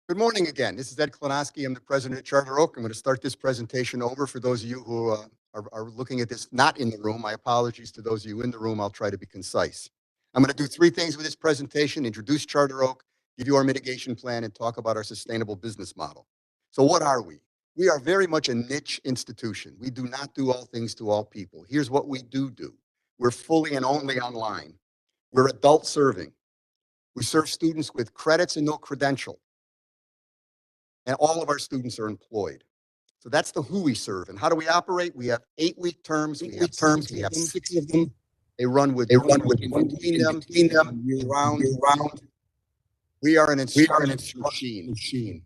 Good morning again. This is Ed Klonowski. I'm the president of Charter Oak. I'm going to start this presentation over for those of you who are looking at this not in the room. My apologies to those of you in the room. I'll try to be concise. I'm going to do three things with this presentation: introduce Charter Oak, give you our mitigation plan, and talk about our sustainable business model. So what are we? We are very much a niche institution. We do not do all things to all people. Here's what we do. We're fully and only online. We're adult serving. We serve students with credits and no credential. And all of our students are employed. So that's the who we serve. And how do we operate? We have 8-week terms. We have 6 of them. They run with between them year round. We are an instruction machine.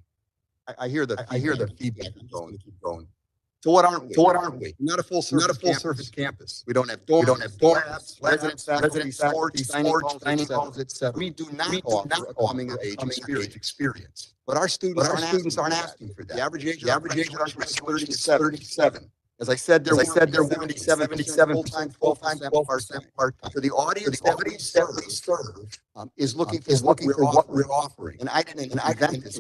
I hear the feedback going. So what aren't we? We're not a full service campus. We don't have dorms, residence facilities, dining halls, etc. We do not offer a coming of age experience. But our students aren't asking for that. The average age of our students is 37. As I said, they're 77 full-time, 12% part-time. So the audience that we serve is looking for what we're offering. And I didn't invent this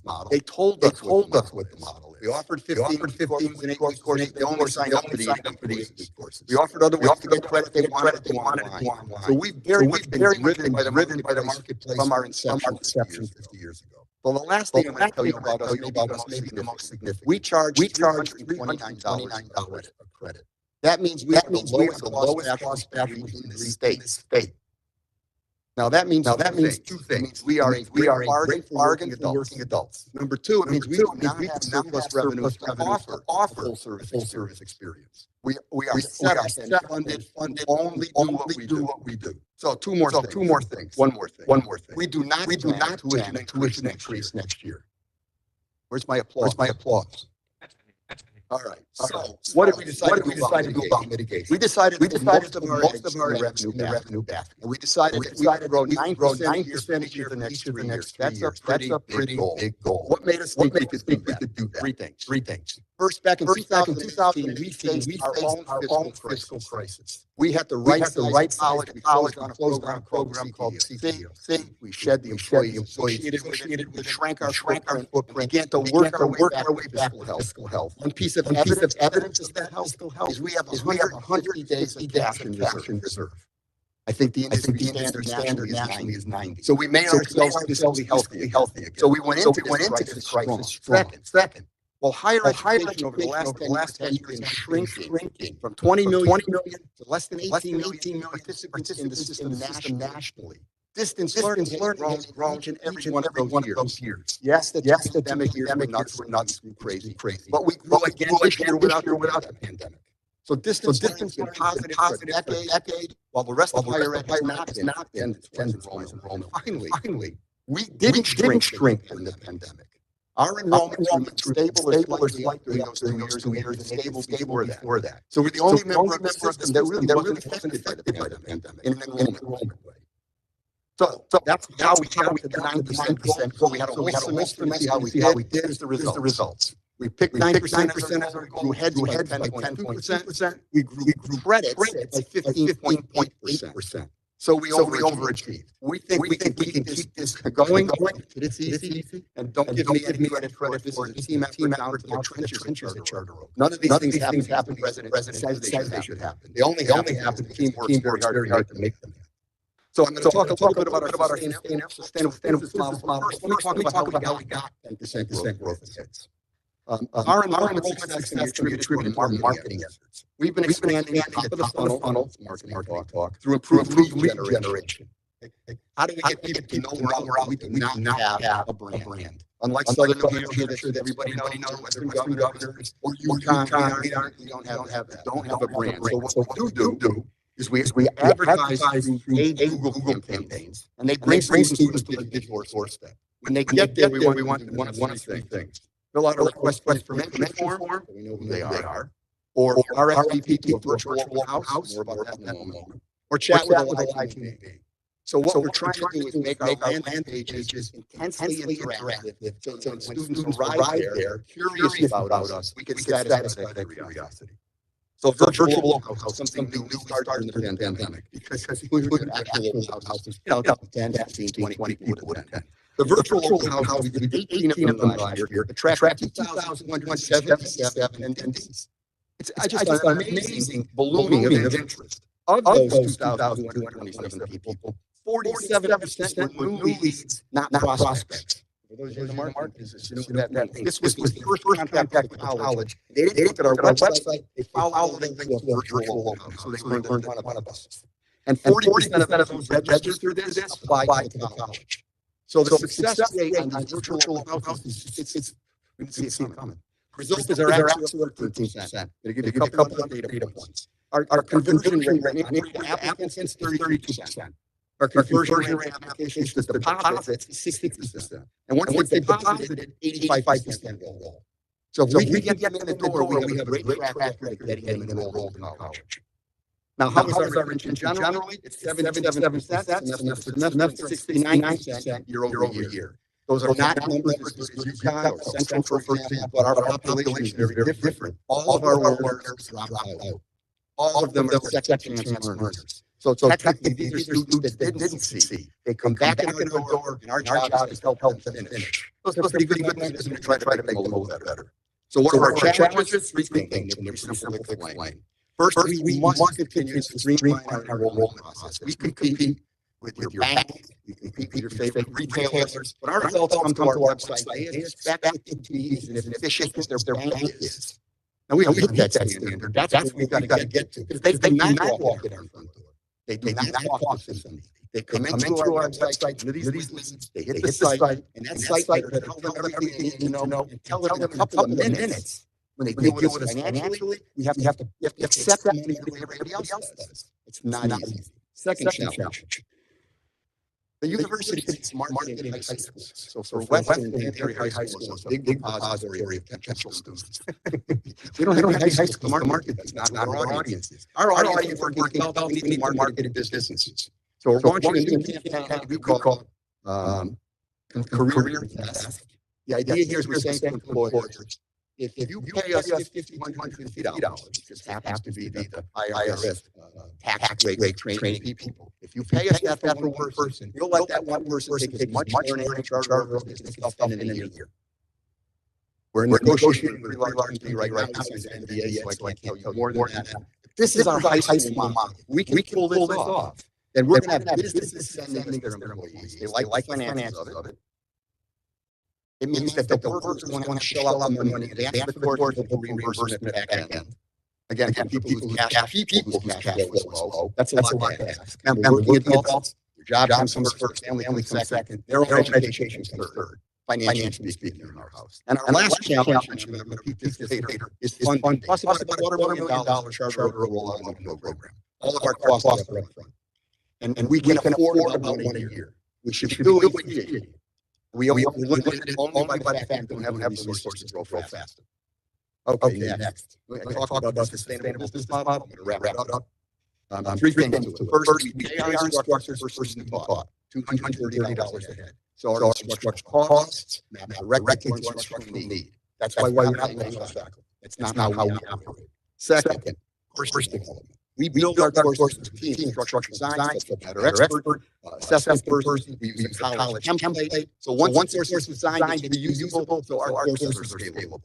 model. They told us what the model is. We offered 15 and 8-week courses. They only signed up for the 8-week courses. We offered other ways to get credit. They wanted to go online. So we've very much been driven by the marketplace from our inception 50 years ago. Well, the last thing I'm going to tell you about us, maybe the most significant. We charge $329 a credit. That means we have the lowest cost faculty in the state. Now that means two things. It means we are a great bargain for working adults. Number two, it means we do not have surplus revenues to offer full service experience. We are set up and funded only do what we do. So two more things. One more thing. We do not tuition increase next year. Where's my applause? All right. So what did we decide to do about mitigation? We decided most of our revenue back. And we decided to grow 9% a year for the next 3 years. That's a pretty big goal. What made us think we could do that? Three things. First, back in 2015, we faced our own fiscal crisis. We had to right college. We closed on a program called CTO. We shed the employee associated with it. We shrank our footprint. Began to work our way back to fiscal health. One piece of evidence of that fiscal health is we have 100 days of cash in reserve. I think the industry standard nationally is 90. So we made ourselves fiscally healthy again. So we went into this crisis second. Well, higher education over the last 10 years is shrinking from 20 million to less than 18 million participants in the system nationally. Distance learning has grown in every one of those years. Yes, the pandemic years were nuts and crazy. But we grew again this year without the pandemic. So distance has been positive for a decade, while the rest of higher ed has not been. Finally, we didn't shrink during the pandemic. Our enrollment remained stable or slightly during those 2 years, and stable before that. So we're the only member of the system that really wasn't affected by the pandemic in an enrollment way. So that's how we got to the 9% goal. We had a whole semester to see how we did. Here's the results. We picked 9% as our goal. We had 10.2%. We grew credits by 15.8%. So we overachieved. We think we can keep this going. It's easy. And don't give me any credit. This is a team effort down to the trenches at Charter Oak. None of these things happen. President says they should happen. They only happen. The team works very hard to make them happen. So I'm going to talk a little bit about our sustainable business model. Let me talk about how we got 10% growth in kids. Our enrollment success can be attributed to our marketing efforts. We've been expanding the top of the funnel, marketing talk, through improved lead generation. How do we get people to know we're out? We do not have a brand. Unlike Southern New Hampshire, that everybody knows, Western governors, or UConn, we don't have a brand. So what we do is we advertise through paid Google campaigns, and they bring students to the digital doorstep. When they get there, we want one of three things. Fill out a request for information form, we know who they are, or RSVP to a virtual house, more about that in a moment, or chat with a live human being. So what we're trying to do is make our landing pages intensely interactive, so when students arrive there, curious about us, we can satisfy that curiosity. So virtual house, something new started in the pandemic, because we were in actual houses, 10, 15, 20 people would attend. The virtual open house, we did 18 of them last year, attracted 2,177 attendees. It's just an amazing ballooning of interest. Of those 2,227 people, 47% were new leads, not prospects. For those in the marketing business, you know what that means. This was the first contact with the college. They didn't look at our website. They followed the link to a virtual open house. So they learned one of us. And 40% of those who registered this applied to the college. So the success rate on these virtual open houses, we didn't see it coming. Results are actually 13%. They give you a couple of data points. Our conversion rate on applicants is 32%. Our conversion rate applications to deposits is 60%. And once they deposited, 85% roll. So if we can get them in the door, we have a great track record of getting them enrolled in college. Now, how is our retention generally? It's 77%, semester 69% year over year. Those are not numbers as good as UConn or Central, for example, but our population is very different. All of our learners drop out. All of them are second chance learners. So technically, these are students that didn't see. They come back in our door, and our job is to help them finish. Those are pretty good numbers, and we try to make them a little bit better. So what are our challenges? Three things, and they're simple to explain. First, we must continue to streamline our enrollment process. We compete with your bank, we compete with your favorite retailers. When our adults come to our website, they expect it to be as efficient as their bank is. Now, we don't hit that standard. That's what we've got to get to. Because they do not walk in our front door. They do not talk to them. They come into our website, into these leads, they hit the site, and that site will tell them everything they need to know, and tell them in a couple of minutes. When they deal with us financially, you have to accept that money the way everybody else does. It's not easy. Second challenge. The university is marketing high schools. So for Western Area High School is a big depository of potential students. We don't have high school to market. That's not our audience. Our audience is working well. We need to market businesses. So we're launching a new campaign we call Career Test. The idea here is we're saying to employers, if you pay us $5,150, which just happens to be the IRS tax rate training people, if you pay us that for one person, you'll let that one person take as much learning charge as they can stuff in a year. We're negotiating with three large companies right now. We signed NDA, so I can't tell you more than that. This is our high school model. We can pull this off. And we're going to have businesses sending their employees. They like the finances of it. It means that the workers want to shell out the money. They ask the court for reimbursement back end. Again, people whose cash flow is low. That's a lot to ask. Now, working adults, your job comes first, family comes second. Their own education comes third. Financially speaking, in our house. And our last challenge, I'm going to repeat this later, is funding. Plus about $250,000 charter over a rollout program. All of our costs are up front. And we can afford about one a year. We should do it yearly. We limited it only by the fact that we don't have the resources to grow faster. Okay, next. Let's talk about the sustainable business model. I'm going to wrap it up. Three things. First, we pay our instructors first and taught, $230 a head. So our instructor costs map directly to our instructional need. That's why we're not paying a faculty. That's not how we operate. Second, course development. We build our courses with teams, structural science, subject matter expert, assessment person. We use a college template. So once our course is designed to be usable, so our courses are scalable.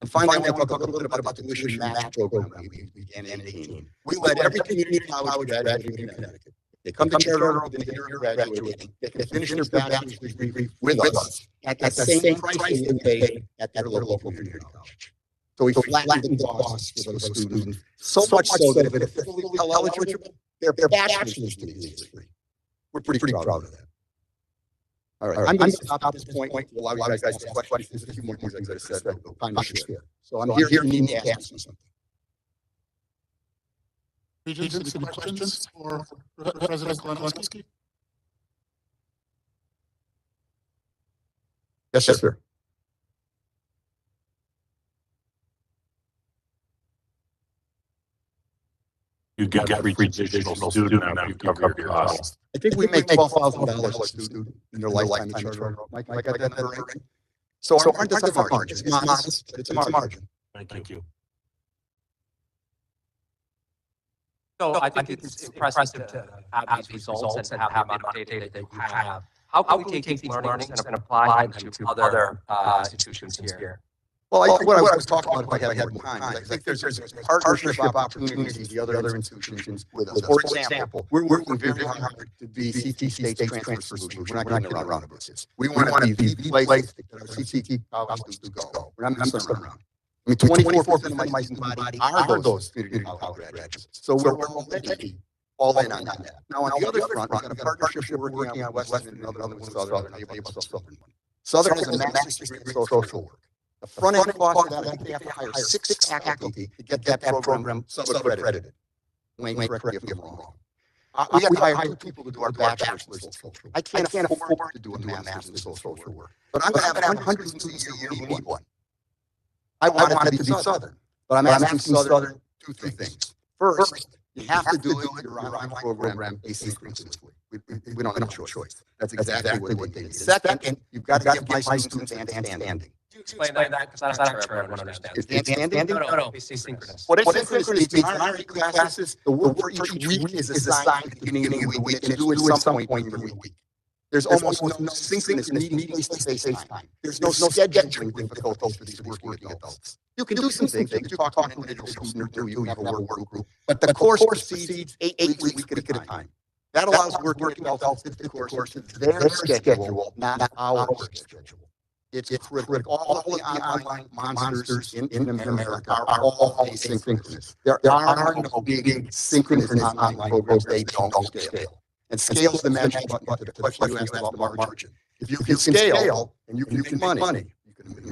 And finally, I want to talk a little bit about the tuition match program we began in 2018. We let every community college graduate in Connecticut. They come to Charter Oak and they're graduating. They can finish their bachelor's degree with us at the same price they pay at their local community college. So we flattened the costs for those students, so much so that if they're fully eligible, their bachelor's degree is free. We're pretty proud of that. All right, I'm going to stop at this point. Allow you guys to ask questions. There's a few more things I could have said, but time to share. So I'm here to need to ask you something. Regents, any questions for President Klonowski? Yes, sir. You get free additional student now you cover your costs. I think we make $12,000 a student in their lifetime in Charter Oak. Mike, I got that number right? So aren't that's a margin? It's modest, but it's a margin. Thank you. So I think it's impressive to have these results and have the amount of data that you have. how can we take these learnings and apply them to other institutions here? Well, what I was talking about, if I had more time, I think there's partnership opportunities with the other institutions with us. For example, we're working very hard to be CT State's transfer solution. We're not going around about this. We want to be the place that our CT college students go. We're not messing around. I mean, 24% of my student body are those community college graduates. So we're already all in on that. Now, on the other front, we've got a partnership we're working on Western and another one with Southern. I'll tell you about Southern one. Southern is a master's degree in social work. The front end cost of that, I think they have to hire six faculty to get that program sub-accredited. Wayne, correct me if I'm wrong. We have to hire 2 people to do our bachelor's in social work. I can't afford to do a master's in social work. But I'm going to have hundreds of students a year who need one. I want it to be Southern. But I'm asking Southern 2 things. First, you have to do your online program asynchronously. We don't have a choice. That's exactly what they need. Second, you've got to give my students handstanding. Explain that because I'm not sure everyone understands. Is handstanding? No, it's asynchronous. What asynchronous means in our classes, the work for each week is assigned at the beginning of the week, and it's due at some point in the week. There's almost no synchronous meeting face-to-face time. There's no scheduling difficulties for these working adults. You can do some things. You can talk to an individual student or 2. You have a work group. But the course proceeds 8 weeks at a time. That allows working adults to fit the course to their schedule, not our schedule. It's critical. All of the online monsters in America are all asynchronous. There are no big synchronous online programs. They don't scale. And scale is the magic button to the question you asked about margin. If you can scale and you can make money,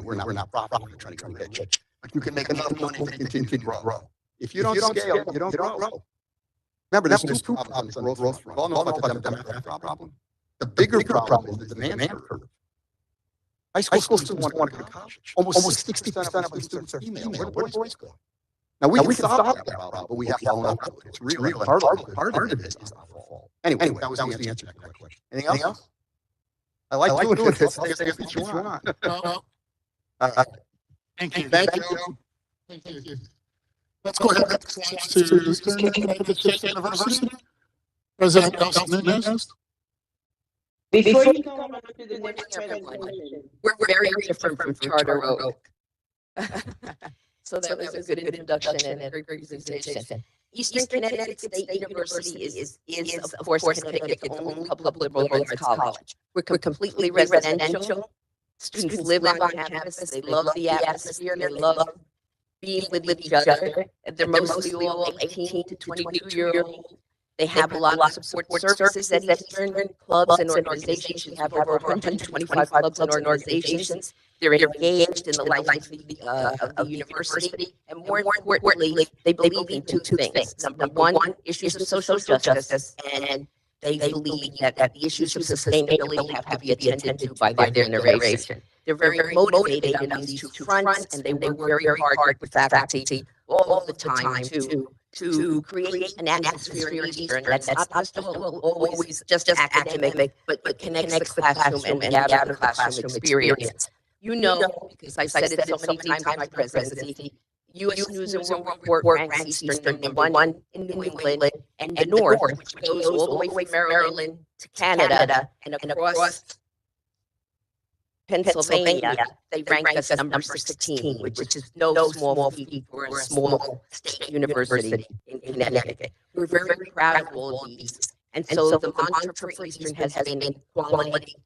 we're not profitable. We're trying to get rich, but you can make enough money to continue to grow. If you don't scale, you don't grow. Remember, there's 2 problems on the growth front. We all know about the demographic problem. The bigger problem is the demand curve. High school students want to go to college. Almost 60% of our students are female. Where do boys go? Now, we can solve that problem, but we have to own up to it. It's real. Part of it is our fault. Anyway, that was the answer to that question. Anything else? I like doing this. Say what you want. Thank you. Thank you. Thank you. Let's go ahead to Eastern Connecticut State University. President Nelson Nunez. Before you go on to the next presentation, we're very different from Charter Oak. So that was a good introduction and a great presentation. Eastern Connecticut State University is of course Connecticut's only public liberal arts college. We're completely residential. Students live on campus. They love the atmosphere. They love being with each other. They're mostly all 18 to 22-year-old. They have a lot of support services at Eastern, clubs and organizations. We have over 125 clubs and organizations. They're engaged in the life of the university. And more importantly, they believe in 2 things. Number 1, issues of social justice. And they believe that the issues of sustainability have to be attended to by their generation. They're very motivated on these 2 fronts, and they work very hard with faculty all the time to create an atmosphere in Eastern that's not always just academic, but connects the classroom and the outer classroom experience. You know, because I've said it so many times in my presidency, U.S. News and World Report ranks Eastern number 1 in New England and the North, which goes all the way from Maryland to Canada and across Pennsylvania. They rank us number 16, which is no small feat for a small state university in Connecticut. We're very proud of all of these. And so the mantra for Eastern has been quality.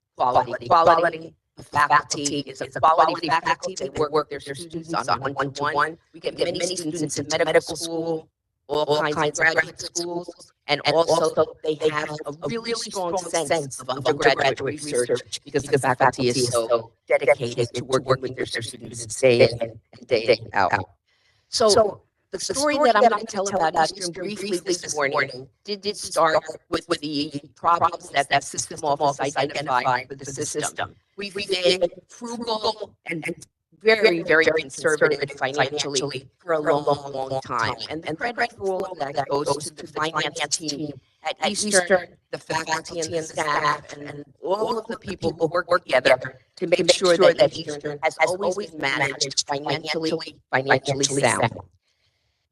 The faculty is a quality faculty. They work their students on one-to-one. We get many students in medical school, all kinds of graduate schools, and also they have a really strong sense of undergraduate research because the faculty is so dedicated to working with their students day in and day out. So the story that I'm going to tell about Eastern briefly this morning did start with the problems that system office identified with the system. We've been frugal and very, very conservative financially for a long time. And credit for all of that goes to the finance team at Eastern, the faculty and the staff, and all of the people who work together to make sure that Eastern has always been managed financially sound.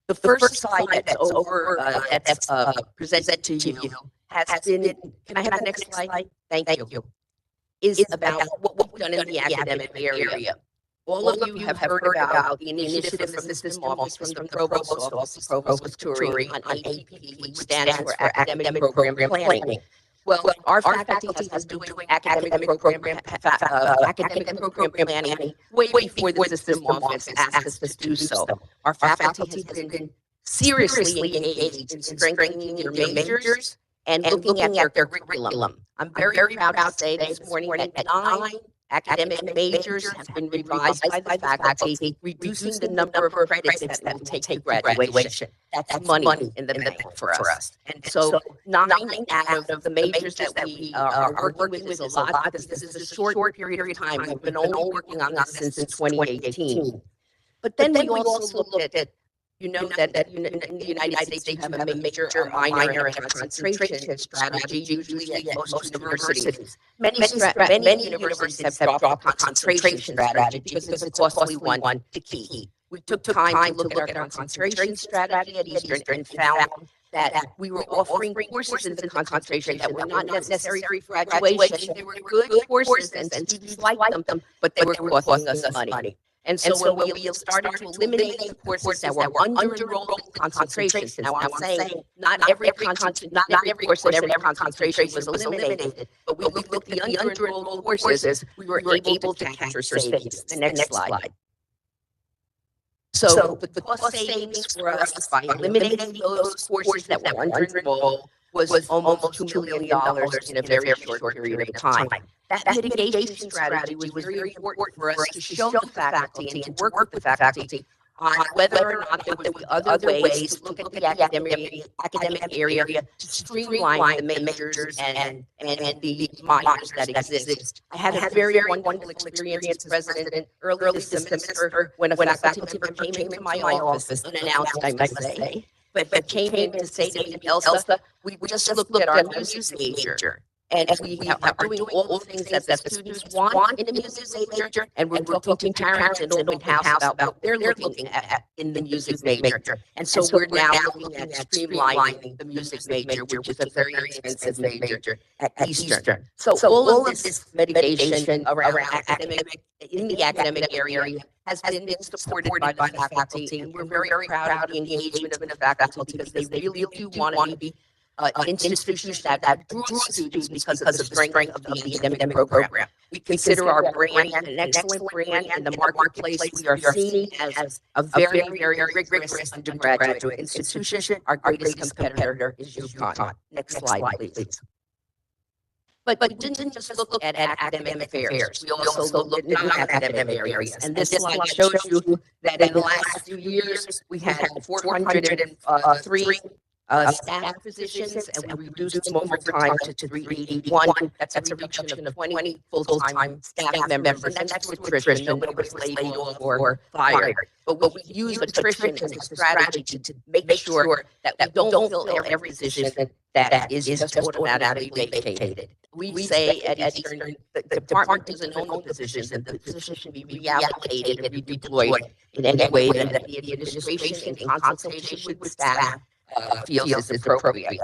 The first slide that's over, that's presented to you has been, can I have the next slide? Thank you. is about what we've done in the academic area. All of you have heard about the initiative from the system office, from the provost office, Provost Turi, on APP, which stands for Academic Program Planning. Well, our faculty has been doing academic program planning way before the system office asked us to do so. Our faculty has been seriously engaged in strengthening your majors and looking at their curriculum. I'm very proud to say this morning that 9 academic majors have been revised by the faculty, reducing the number of credits that will take to graduation. That's money in the bank for us. And so 9 out of the majors that we are working with is a lot, because this is a short period of time. We've been only working on this since 2018. But then we also looked at, in the United States, you have a major or minor and a concentration strategy, usually at most universities. Many universities have dropped the concentration strategy because it's a costly one to keep. We took time to look at our concentration strategy at Eastern and found that we were offering courses in the concentration that were not necessary for graduation. They were good courses and students liked them, but they were costing us money. And so when we started to eliminate the courses that were under-enrolled in concentrations, now I'm saying not every course and every concentration was eliminated, but we looked at the under-enrolled courses, we were able to capture savings. The next slide. So the cost savings for us by eliminating those courses that were under-enrolled was almost $2 million in a very short period of time. That mitigation strategy was very important for us to show the faculty and to work with the faculty on whether or not there would be other ways to look at the academic area to streamline the majors and the minors that exist. I had a very wonderful experience, President, early this semester when a faculty member came into my office, unannounced, I must say, but came in to say to me, Elsa, we just looked at our music major. And we are doing all the things that the students want in a music major, and we're talking to parents in open house about what they're looking at in the music major. And so we're now looking at streamlining the music major, which is a very expensive major at Eastern. So all of this mitigation around in the academic area has been supported by the faculty, and we're very proud of the engagement of the faculty because they really do want to be institutions that draw students because of the strength of the academic program. We consider our brand an excellent brand in the marketplace. We are seen as a very rigorous undergraduate institution. Our greatest competitor is UConn. Next slide, please. But we didn't just look at academic affairs. We also looked at non-academic areas. And this slide shows you that in the last few years, we had 403 staff positions, and we reduced them over time to 381. That's a reduction of 20 full-time staff members, and that's with attrition. Nobody was laid off or fired. But we use attrition as a strategy to make sure that we don't fill every position that is just automatically vacated. We say at Eastern, the department doesn't own the positions, and the position should be reallocated and redeployed in any way that the administration, in consultation with staff, feels is appropriate.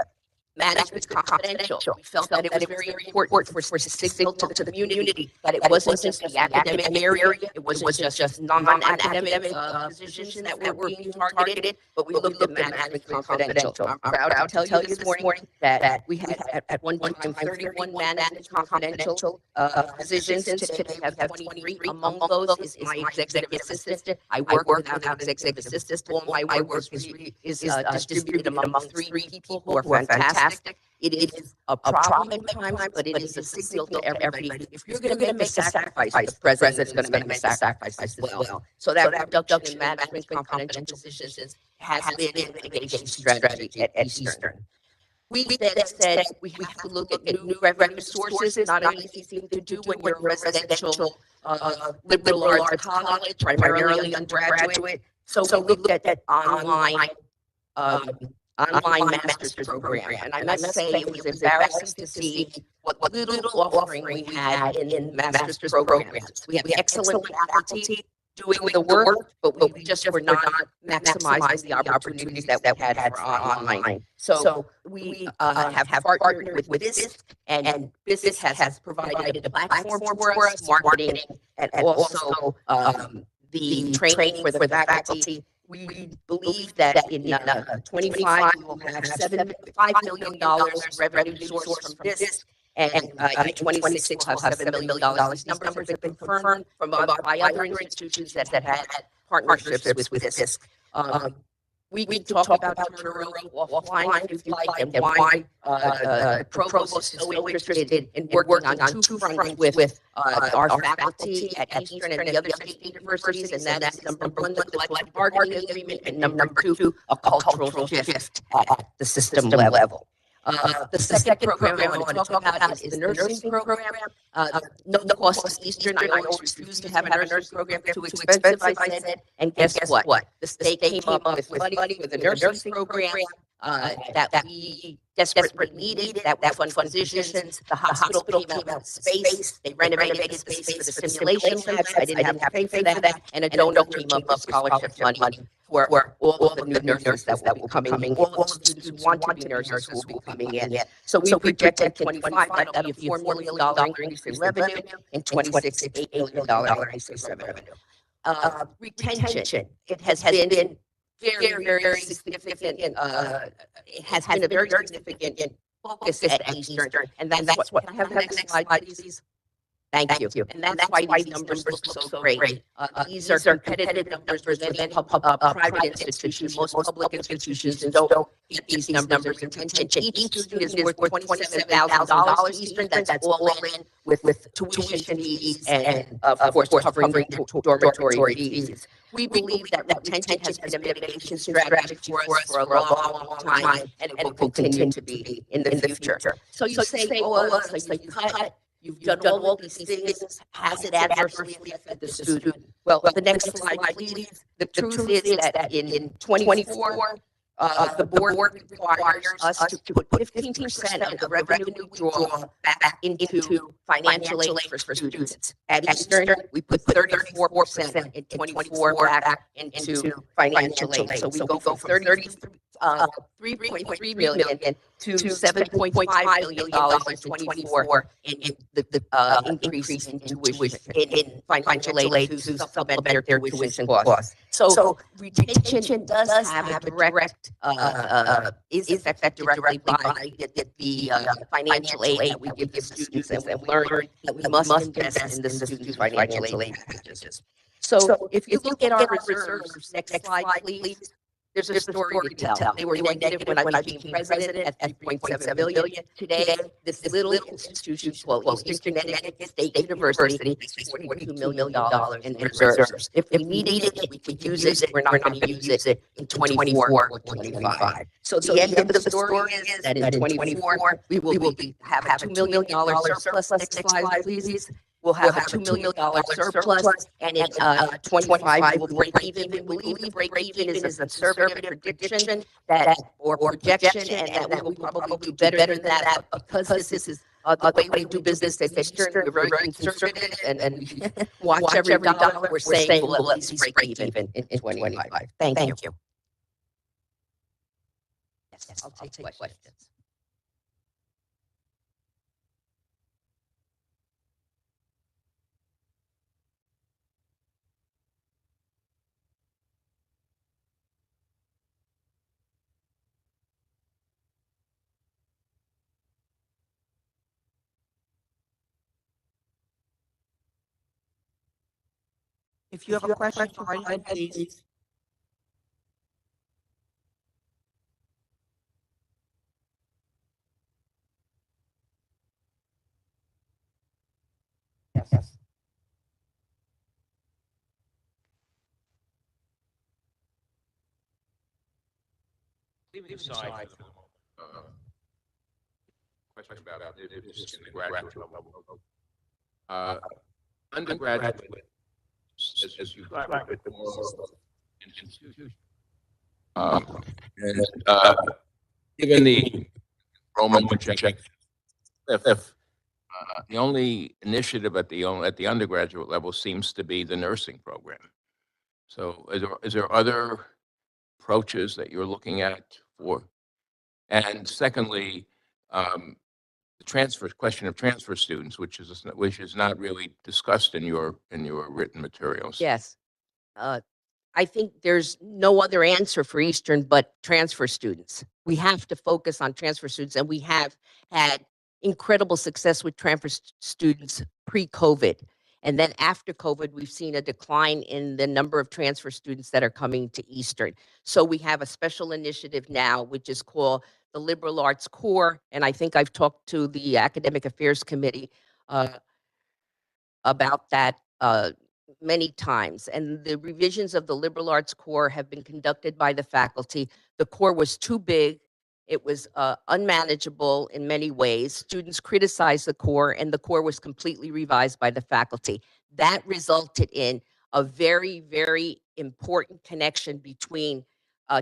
Management confidential. We felt that it was very important for signal to the community that it wasn't just the academic area, it wasn't just non-academic positions that were being targeted, but we looked at management confidential. I'm proud to tell you this morning that we had at one time 31 management confidential positions. Today we have 23. Among those is my executive assistant. I work without executive assistant. All my work is distributed among 3 people who are fantastic. It is a problem at times, but it is a signal to everybody. If you're going to make a sacrifice, the president's going to make a sacrifice as well. So that reduction in management confidential positions has been a mitigation strategy at Eastern. We then said we have to look at new revenue sources, not an easy thing to do when you're a residential liberal arts college, primarily undergraduate. So we looked at online master's program. And I must say it was embarrassing to see what little offering we had in master's programs. We have excellent faculty, doing the work, but we just were not maximizing the opportunities that we had for online. So we have partnered with BIS, and BIS has provided a platform for us, marketing, and also the training for the faculty. We believe that in 25, we will have $5 million revenue source from this. And in 26, we'll have $7 million. These numbers have been confirmed by other institutions that have had partnerships with this. We can talk about Turner Road offline if you like, and why the provost is so interested in working on two fronts with our faculty at Eastern and the other state universities, and that is number one, the collective bargaining agreement, and number two, a cultural shift at the system level. The second program I want to talk about is the nursing program. No cost to Eastern. I always refused to have a nursing program, too expensive, I said. And guess what? The state came up with money with a nursing program that we desperately needed, that would fund physicians. The hospital came out with space. They renovated the space for the simulation labs. I didn't have to pay for that. And a donor came up with scholarship money for all the new nurses that will be coming, all the students who want to be nurses who will be coming in. So we projected 25, that'll be a $4 million increase in revenue, and 26, $8 million increase in revenue. Retention, it has been very significant. It has been a very significant focus at Eastern, and that's what, can I have the next slide, please? Thank you. And that's why these numbers look so great. These are competitive numbers presented private institutions. Most public institutions don't get these numbers. Retention. Each student is worth $27,000 to Eastern. That's all in with tuition fees and, of course, covering dormitory fees. We believe that retention has been a mitigation strategy for us for a long time, and it will continue to be in the future. So you say, oh, it's like cut. You've done all these things. Has it adversely affected the student? Well, the next slide, please. The truth is that in 24, the board requires us to put 15% of the revenue draw back into financial aid for students. At Eastern, we put 34% in 24 back into financial aid. So we go from 3.3 million to $7.5 million in 24 in the increase in tuition, in financial aid to supplement their tuition costs. So retention does have a direct, is affected directly by the financial aid that we give the students, and we learn that we must invest in the students' financial aid packages. So if you look at our reserves, next slide, please. There's a story to tell. They were negative when I became president at 3.7 billion. Today, this little institution called Eastern Connecticut State University makes $42 million in reserves. If we needed it, we could use it. We're not going to use it in 24 or 25. So the end of the story is that in 24, we will have a $2 million surplus. Next slide, please. We'll have a $2 million surplus, and in 25, we'll break even. We believe the break even is a conservative prediction or projection, and that we will probably do better than that, because this is the way we do business at Eastern. We're very conservative, and watch every dollar. We're saying we'll at least break even in 25. Thank you. Yes, I'll take questions. If you have a question, go ahead, please. Yes. Leaving aside question about this in the graduate level. Undergraduate, as you highlighted, the more institution. Given the enrollment projection, if the only initiative at the undergraduate level seems to be the nursing program. So is there other approaches that you're looking at for? And secondly, the question of transfer students, which is not really discussed in your written materials. Yes. Uh, I think there's no other answer for Eastern but transfer students. We have to focus on transfer students, and we have had incredible success with transfer students pre-COVID. And then after COVID, we've seen a decline in the number of transfer students that are coming to Eastern. So we have a special initiative now, which is called the Liberal Arts Core. And I think I've talked to the Academic Affairs Committee uh, about that many times. And the revisions of the liberal arts core have been conducted by the faculty. The core was too big. It was unmanageable in many ways. Students criticized the core, and the core was completely revised by the faculty. That resulted in a very, very important connection between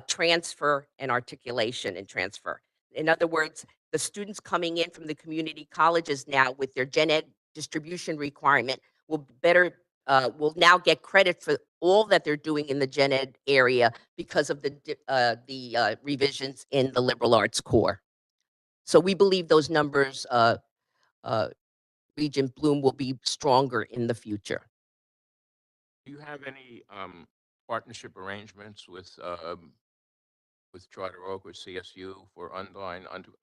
transfer and articulation and transfer. In other words, the students coming in from the community colleges now with their gen ed distribution requirement will now get credit for all that they're doing in the gen ed area because of the revisions in the liberal arts core. So we believe those numbers, Regent Bloom, will be stronger in the future. Do you have any partnership arrangements with Charter Oak or CSU for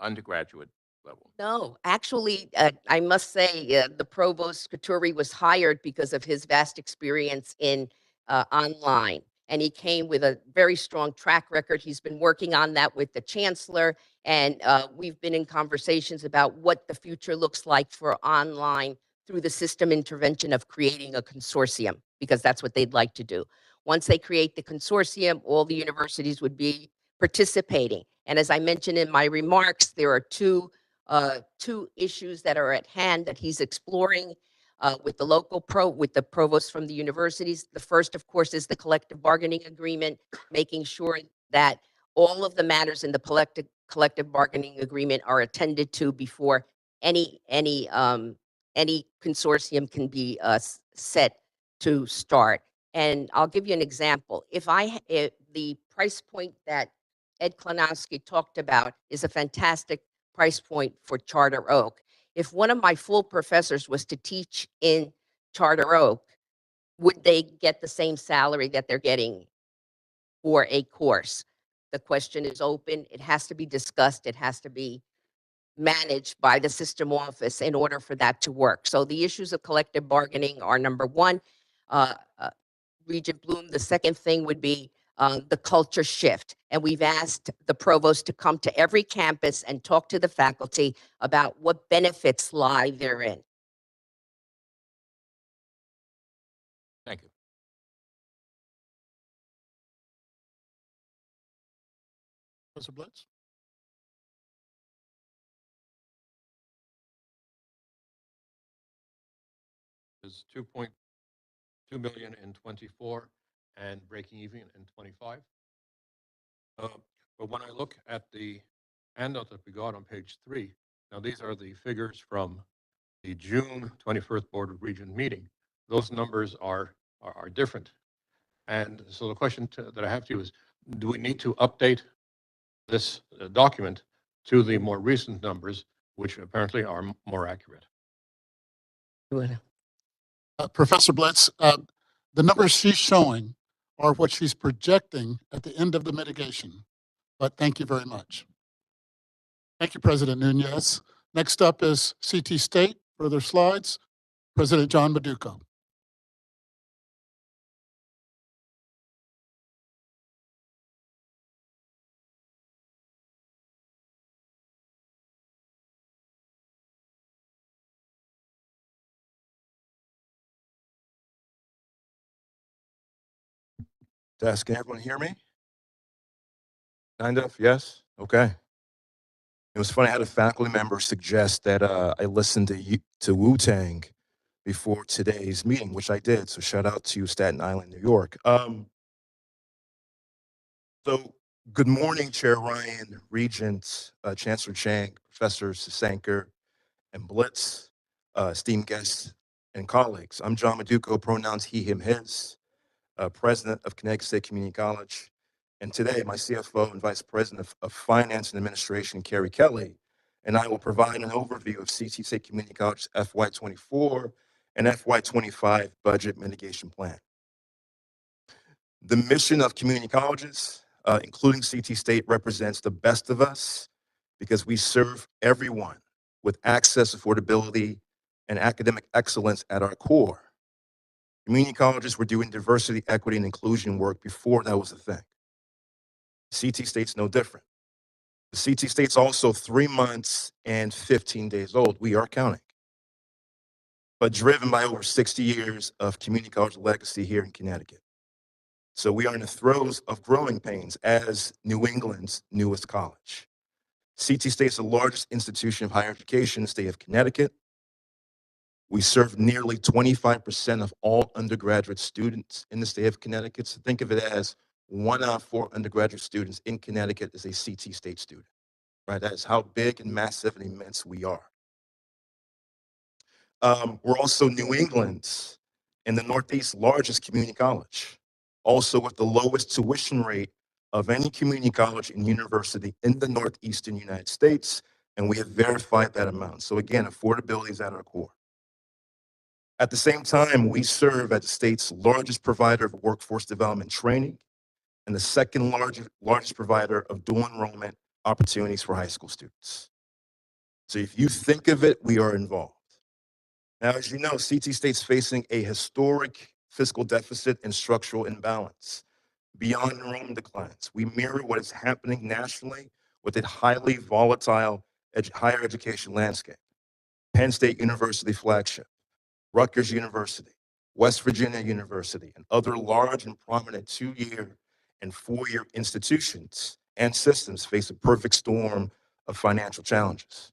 undergraduate level? No, actually, I must say the provost Katuri was hired because of his vast experience in online. And he came with a very strong track record. He's been working on that with the chancellor. And we've been in conversations about what the future looks like for online through the system intervention of creating a consortium, because that's what they'd like to do. Once they create the consortium, all the universities would be participating. And as I mentioned in my remarks, there are two issues that are at hand that he's exploring with the provost from the universities. The first, of course, is the collective bargaining agreement, making sure that all of the matters in the collective bargaining agreement are attended to before any consortium can be set to start. And I'll give you an example. If the price point that Ed Klonowski talked about is a fantastic price point for Charter Oak. If one of my full professors was to teach in Charter Oak, would they get the same salary that they're getting for a course? The question is open. It has to be discussed. It has to be managed by the system office in order for that to work. So the issues of collective bargaining are number one. Regent Bloom, the second thing would be the culture shift. And we've asked the provost to come to every campus and talk to the faculty about what benefits lie therein. Thank you. Professor Blitz? Is 2.2 million in 24 and breaking even in 25. But when I look at the handout that we got on page 3, now these are the figures from the June 21st Board of Regents meeting. Those numbers are different. And so the question that I have to you is, do we need to update this document to the more recent numbers, which apparently are more accurate? Professor Blitz, the numbers she's showing are what she's projecting at the end of the mitigation. But thank you very much. Thank you, President Nunez. Next up is CT State. Further slides. President John Maduco. Can everyone hear me? Kind of, yes? Okay. It was funny, I had a faculty member suggest that I listen to Wu-Tang before today's meeting, which I did. So shout out to Staten Island, New York. So good morning, Chair Ryan, Regent, Chancellor Chang, Professor Sasanker, and Blitz, esteemed guests and colleagues. I'm John Maduco, pronouns he, him, his. President of Connecticut State Community College. And today, my CFO and Vice President of Finance and Administration, Carrie Kelly, and I will provide an overview of CT State Community College's FY24 and FY25 budget mitigation plan. The mission of community colleges, including CT State, represents the best of us because we serve everyone with access, affordability, and academic excellence at our core. Community colleges were doing diversity, equity, and inclusion work before that was a thing. CT State's no different. The CT State's also 3 months and 15 days old. We are counting, but driven by over 60 years of community college legacy here in Connecticut. So we are in the throes of growing pains as New England's newest college. CT State is the largest institution of higher education in the state of Connecticut. We serve nearly 25% of all undergraduate students in the state of Connecticut. So think of it as 1 out of 4 undergraduate students in Connecticut is a CT State student, right? That is how big and massive and immense we are. We're also New England's and the Northeast's largest community college, also with the lowest tuition rate of any community college and university in the Northeastern United States, and we have verified that amount. So again, affordability is at our core. At the same time, we serve as the state's largest provider of workforce development training and the second largest provider of dual enrollment opportunities for high school students. So if you think of it, we are involved. Now, as you know, CT State's facing a historic fiscal deficit and structural imbalance. Beyond enrollment declines, we mirror what is happening nationally with a highly volatile higher education landscape. Penn State University flagship, Rutgers University, West Virginia University, and other large and prominent 2-year and 4-year institutions and systems face a perfect storm of financial challenges.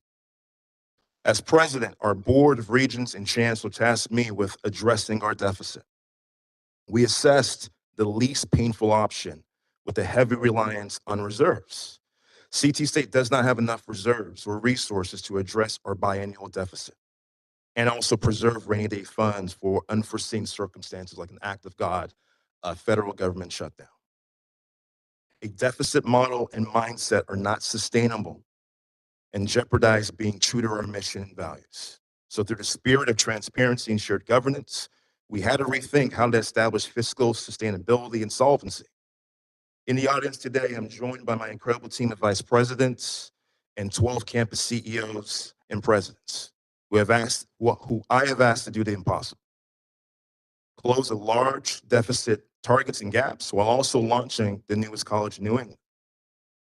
As president, our board of regents and chancellor tasked me with addressing our deficit. We assessed the least painful option with a heavy reliance on reserves. CT State does not have enough reserves or resources to address our biennial deficit and also preserve rainy day funds for unforeseen circumstances like an act of God, a federal government shutdown. A deficit model and mindset are not sustainable and jeopardize being true to our mission and values. So through the spirit of transparency and shared governance, we had to rethink how to establish fiscal sustainability and solvency. In the audience today, I'm joined by my incredible team of vice presidents and 12 campus CEOs and presidents who I have asked to do the impossible. Close a large deficit targets and gaps while also launching the newest college in New England.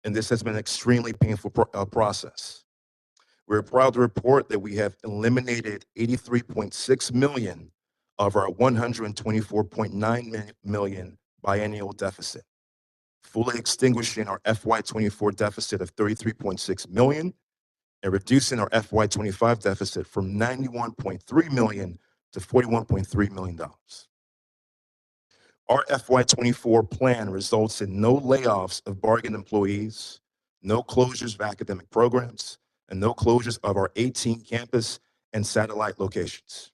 And this has been an extremely painful process. We're proud to report that we have eliminated 83.6 million of our 124.9 million biennial deficit, fully extinguishing our FY24 deficit of 33.6 million and reducing our FY25 deficit from 91.3 million to $41.3 million. Our FY24 plan results in no layoffs of bargain employees, no closures of academic programs, and no closures of our 18 campus and satellite locations.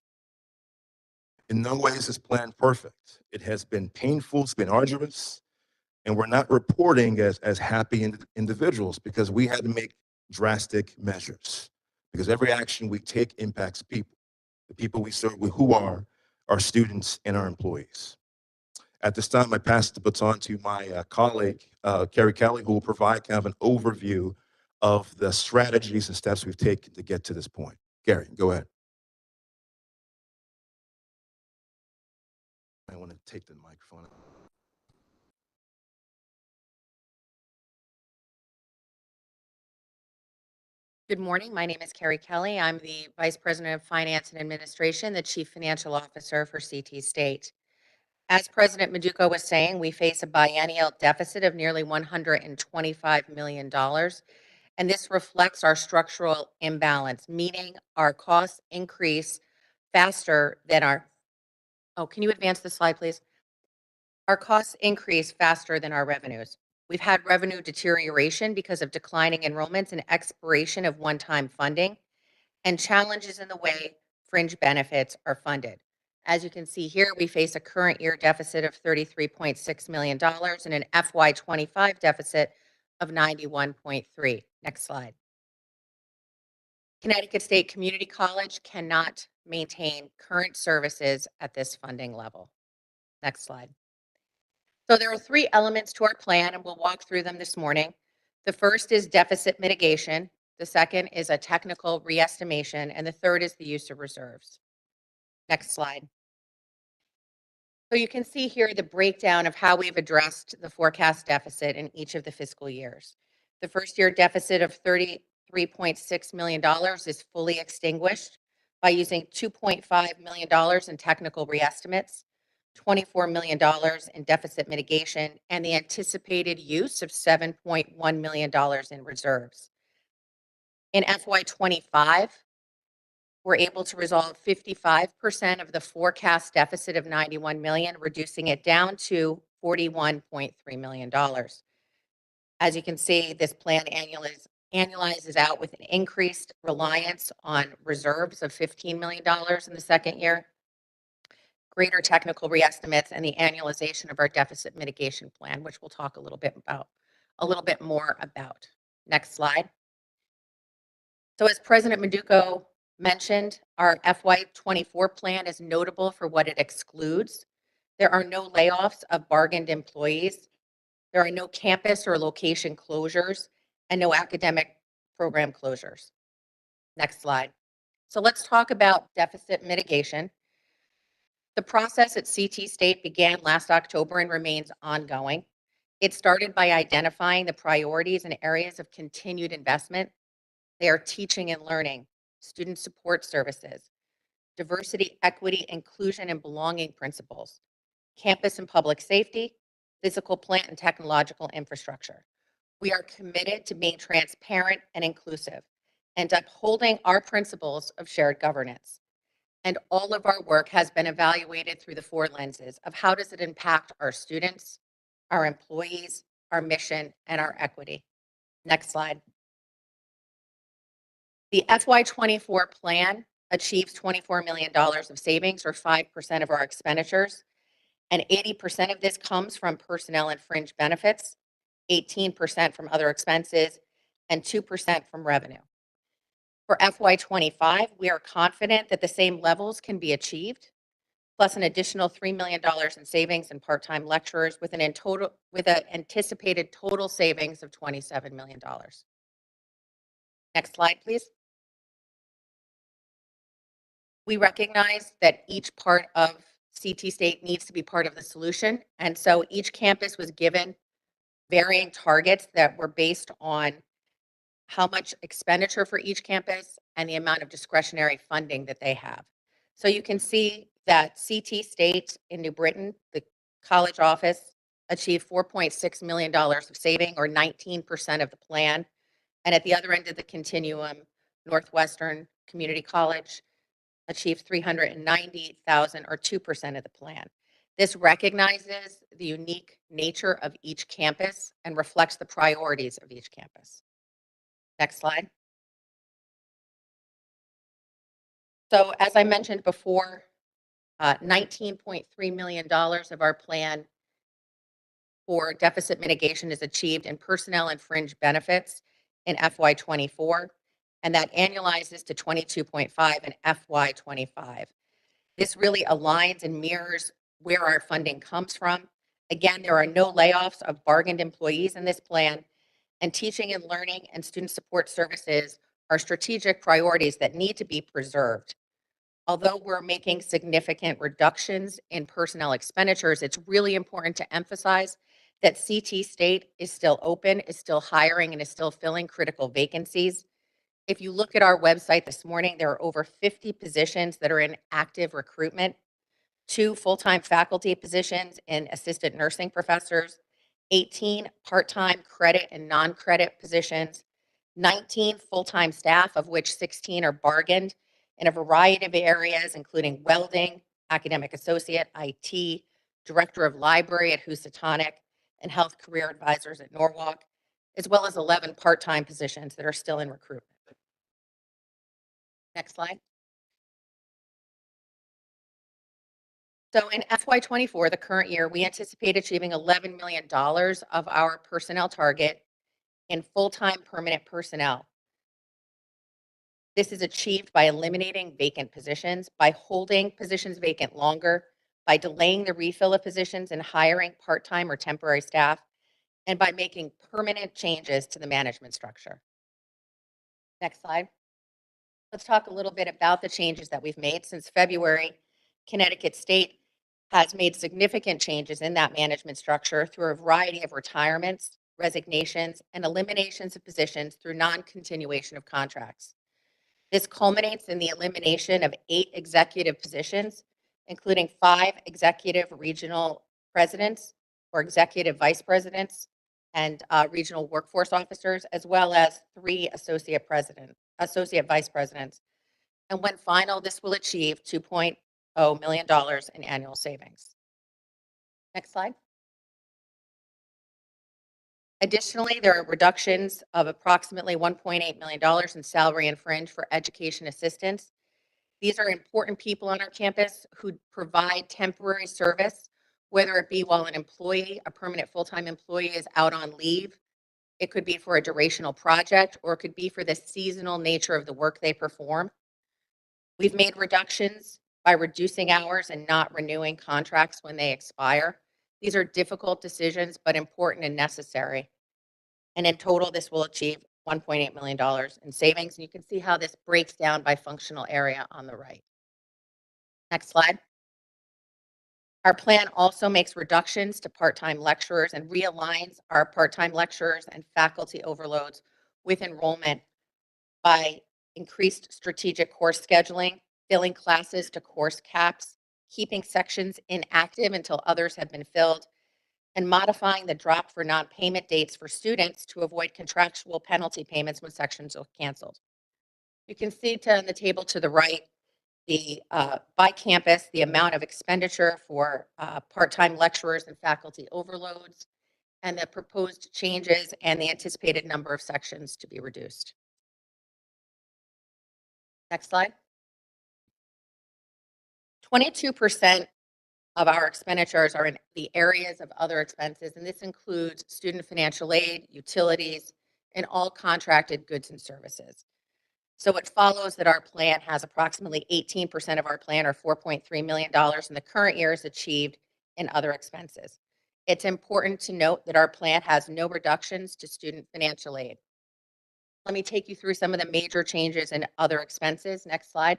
In no way is this plan perfect. It has been painful, it's been arduous, and we're not reporting as happy individuals because we had to make drastic measures because every action we take impacts people, the people we serve with who are our students and our employees. At this time, I pass the baton to my colleague, Carrie Kelly, who will provide kind of an overview of the strategies and steps we've taken to get to this point. Gary, go ahead. I want to take the microphone. Good morning. My name is Carrie Kelly. I'm the Vice President of Finance and Administration, the Chief Financial Officer for CT State. As President Maduka was saying, we face a biennial deficit of nearly $125 million, and this reflects our structural imbalance, meaning our costs increase faster than our, can you advance the slide, please? Our costs increase faster than our revenues. We've had revenue deterioration because of declining enrollments and expiration of one-time funding and challenges in the way fringe benefits are funded. As you can see here, we face a current year deficit of $33.6 million and an FY25 deficit of 91.3. Next slide. Connecticut State Community College cannot maintain current services at this funding level. Next slide. So there are three elements to our plan, and we'll walk through them this morning. The first is deficit mitigation. The second is a technical re-estimation, and the third is the use of reserves. Next slide. So you can see here the breakdown of how we've addressed the forecast deficit in each of the fiscal years. The first year deficit of $33.6 million is fully extinguished by using $2.5 million in technical reestimates, $24 million in deficit mitigation, and the anticipated use of $7.1 million in reserves. In FY25, we're able to resolve 55% of the forecast deficit of 91 million, reducing it down to $41.3 million. As you can see, this plan annualizes out with an increased reliance on reserves of $15 million in the second year, greater technical reestimates, and the annualization of our deficit mitigation plan, which we'll talk a little bit more about. Next slide. So as President Manduco mentioned, our FY24 plan is notable for what it excludes. There are no layoffs of bargained employees. There are no campus or location closures and no academic program closures. Next slide. So let's talk about deficit mitigation. The process at CT State began last October and remains ongoing. It started by identifying the priorities and areas of continued investment. They are teaching and learning, student support services, diversity, equity, inclusion, and belonging principles, campus and public safety, physical plant and technological infrastructure. We are committed to being transparent and inclusive and upholding our principles of shared governance. And all of our work has been evaluated through the four lenses of how does it impact our students, our employees, our mission, and our equity. Next slide. The FY24 plan achieves $24 million of savings, or 5% of our expenditures, and 80% of this comes from personnel and fringe benefits, 18% from other expenses, and 2% from revenue. For FY25, we are confident that the same levels can be achieved, plus an additional $3 million in savings in part-time lecturers with an anticipated total savings of $27 million. Next slide, please. We recognize that each part of CT State needs to be part of the solution, and so each campus was given varying targets that were based on how much expenditure for each campus and the amount of discretionary funding that they have. So you can see that CT State in New Britain, the college office, achieved $4.6 million of saving, or 19% of the plan. And at the other end of the continuum, Northwestern Community College achieved $390,000, or 2% of the plan. This recognizes the unique nature of each campus and reflects the priorities of each campus. Next slide. So as I mentioned before, $19.3 million of our plan for deficit mitigation is achieved in personnel and fringe benefits in FY24, and that annualizes to 22.5 in FY25. This really aligns and mirrors where our funding comes from. Again, there are no layoffs of bargained employees in this plan, and teaching and learning and student support services are strategic priorities that need to be preserved. Although we're making significant reductions in personnel expenditures, it's really important to emphasize that CT State is still open, is still hiring, and is still filling critical vacancies. If you look at our website this morning, there are over 50 positions that are in active recruitment, 2 full-time faculty positions in assistant nursing professors, 18 part-time credit and non-credit positions, 19 full-time staff, of which 16 are bargained in a variety of areas, including welding, academic associate, IT, director of library at Housatonic, and health career advisors at Norwalk, as well as 11 part-time positions that are still in recruitment. Next slide. So in FY24, the current year, we anticipate achieving $11 million of our personnel target in full-time permanent personnel. This is achieved by eliminating vacant positions, by holding positions vacant longer, by delaying the refill of positions and hiring part-time or temporary staff, and by making permanent changes to the management structure. Next slide. Let's talk a little bit about the changes that we've made since February. Connecticut State has made significant changes in that management structure through a variety of retirements, resignations, and eliminations of positions through non-continuation of contracts. This culminates in the elimination of 8 executive positions, including 5 executive regional presidents or executive vice presidents and regional workforce officers, as well as 3 associate vice presidents. And when final, this will achieve $2.0 million in annual savings. Next slide. Additionally, there are reductions of approximately $1.8 million in salary and fringe for education assistants. These are important people on our campus who provide temporary service, whether it be while an employee, a permanent full-time employee, is out on leave. It could be for a durational project, or it could be for the seasonal nature of the work they perform. We've made reductions by reducing hours and not renewing contracts when they expire. These are difficult decisions, but important and necessary. And in total, this will achieve $1.8 million in savings. And you can see how this breaks down by functional area on the right. Next slide. Our plan also makes reductions to part-time lecturers and realigns our part-time lecturers and faculty overloads with enrollment by increased strategic course scheduling, filling classes to course caps, keeping sections inactive until others have been filled, and modifying the drop for non-payment dates for students to avoid contractual penalty payments when sections are canceled. You can see on the table to the right, the by campus, the amount of expenditure for part-time lecturers and faculty overloads, and the proposed changes and the anticipated number of sections to be reduced. Next slide. 22% of our expenditures are in the areas of other expenses, and this includes student financial aid, utilities, and all contracted goods and services. So it follows that our plan has approximately 18% of our plan, or $4.3 million, in the current year is achieved in other expenses. It's important to note that our plan has no reductions to student financial aid. Let me take you through some of the major changes in other expenses. Next slide.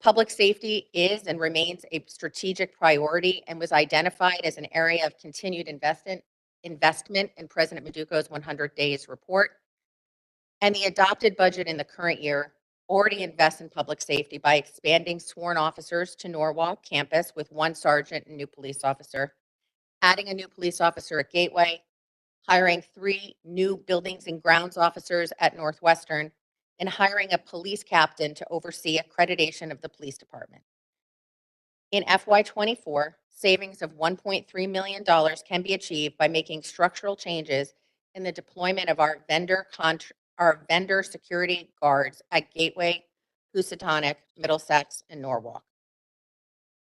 Public safety is and remains a strategic priority and was identified as an area of continued investment in President Maduco's 100 Days report. And the adopted budget in the current year already invests in public safety by expanding sworn officers to Norwalk campus with 1 sergeant and new police officer, adding a new police officer at Gateway, hiring 3 new buildings and grounds officers at Northwestern, and hiring a police captain to oversee accreditation of the police department. In FY24, savings of $1.3 million can be achieved by making structural changes in the deployment of our vendor security guards at Gateway, Housatonic, Middlesex, and Norwalk.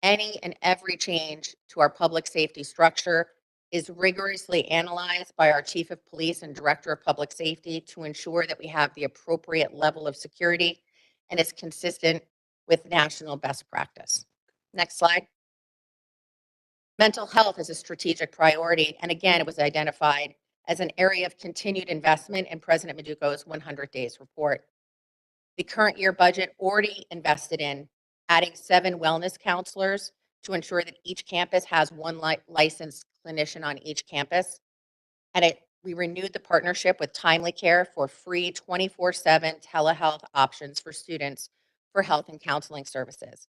Any and every change to our public safety structure is rigorously analyzed by our Chief of Police and Director of Public Safety to ensure that we have the appropriate level of security and is consistent with national best practice. Next slide. Mental health is a strategic priority, and again, it was identified as an area of continued investment in President Maduco's 100 Days report. The current year budget already invested in adding 7 wellness counselors to ensure that each campus has 1 licensed clinician on each campus. And we renewed the partnership with Timely Care for free 24/7 telehealth options for students for health and counseling services.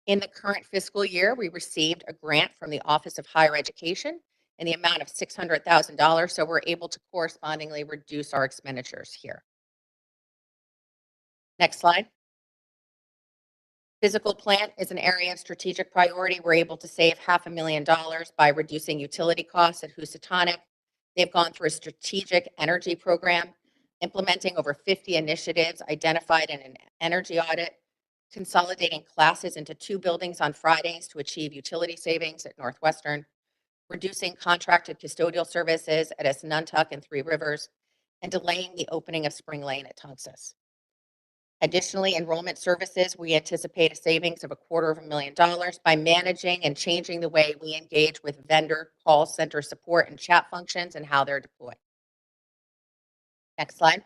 In the current fiscal year, we received a grant from the Office of Higher Education in the amount of $600,000, so we're able to correspondingly reduce our expenditures here. Next slide. Physical plant is an area of strategic priority. We're able to save $500,000 by reducing utility costs at Housatonic. They've gone through a strategic energy program, implementing over 50 initiatives identified in an energy audit consolidating classes into 2 buildings on Fridays to achieve utility savings at Northwestern, reducing contracted custodial services at Esnuntuck and Three Rivers, and delaying the opening of Spring Lane at Tungus. Additionally, enrollment services, we anticipate a savings of $250,000 by managing and changing the way we engage with vendor call center support and chat functions and how they're deployed. Next slide.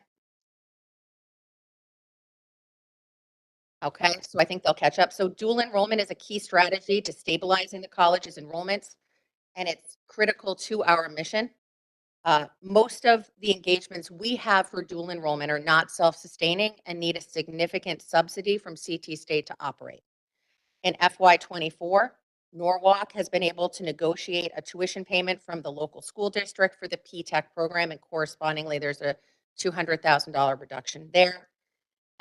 Okay, so I think they'll catch up. So dual enrollment is a key strategy to stabilizing the college's enrollments, and it's critical to our mission. Most of the engagements we have for dual enrollment are not self-sustaining and need a significant subsidy from CT State to operate. In FY24, Norwalk has been able to negotiate a tuition payment from the local school district for the P-TECH program, and correspondingly, there's a $200,000 reduction there.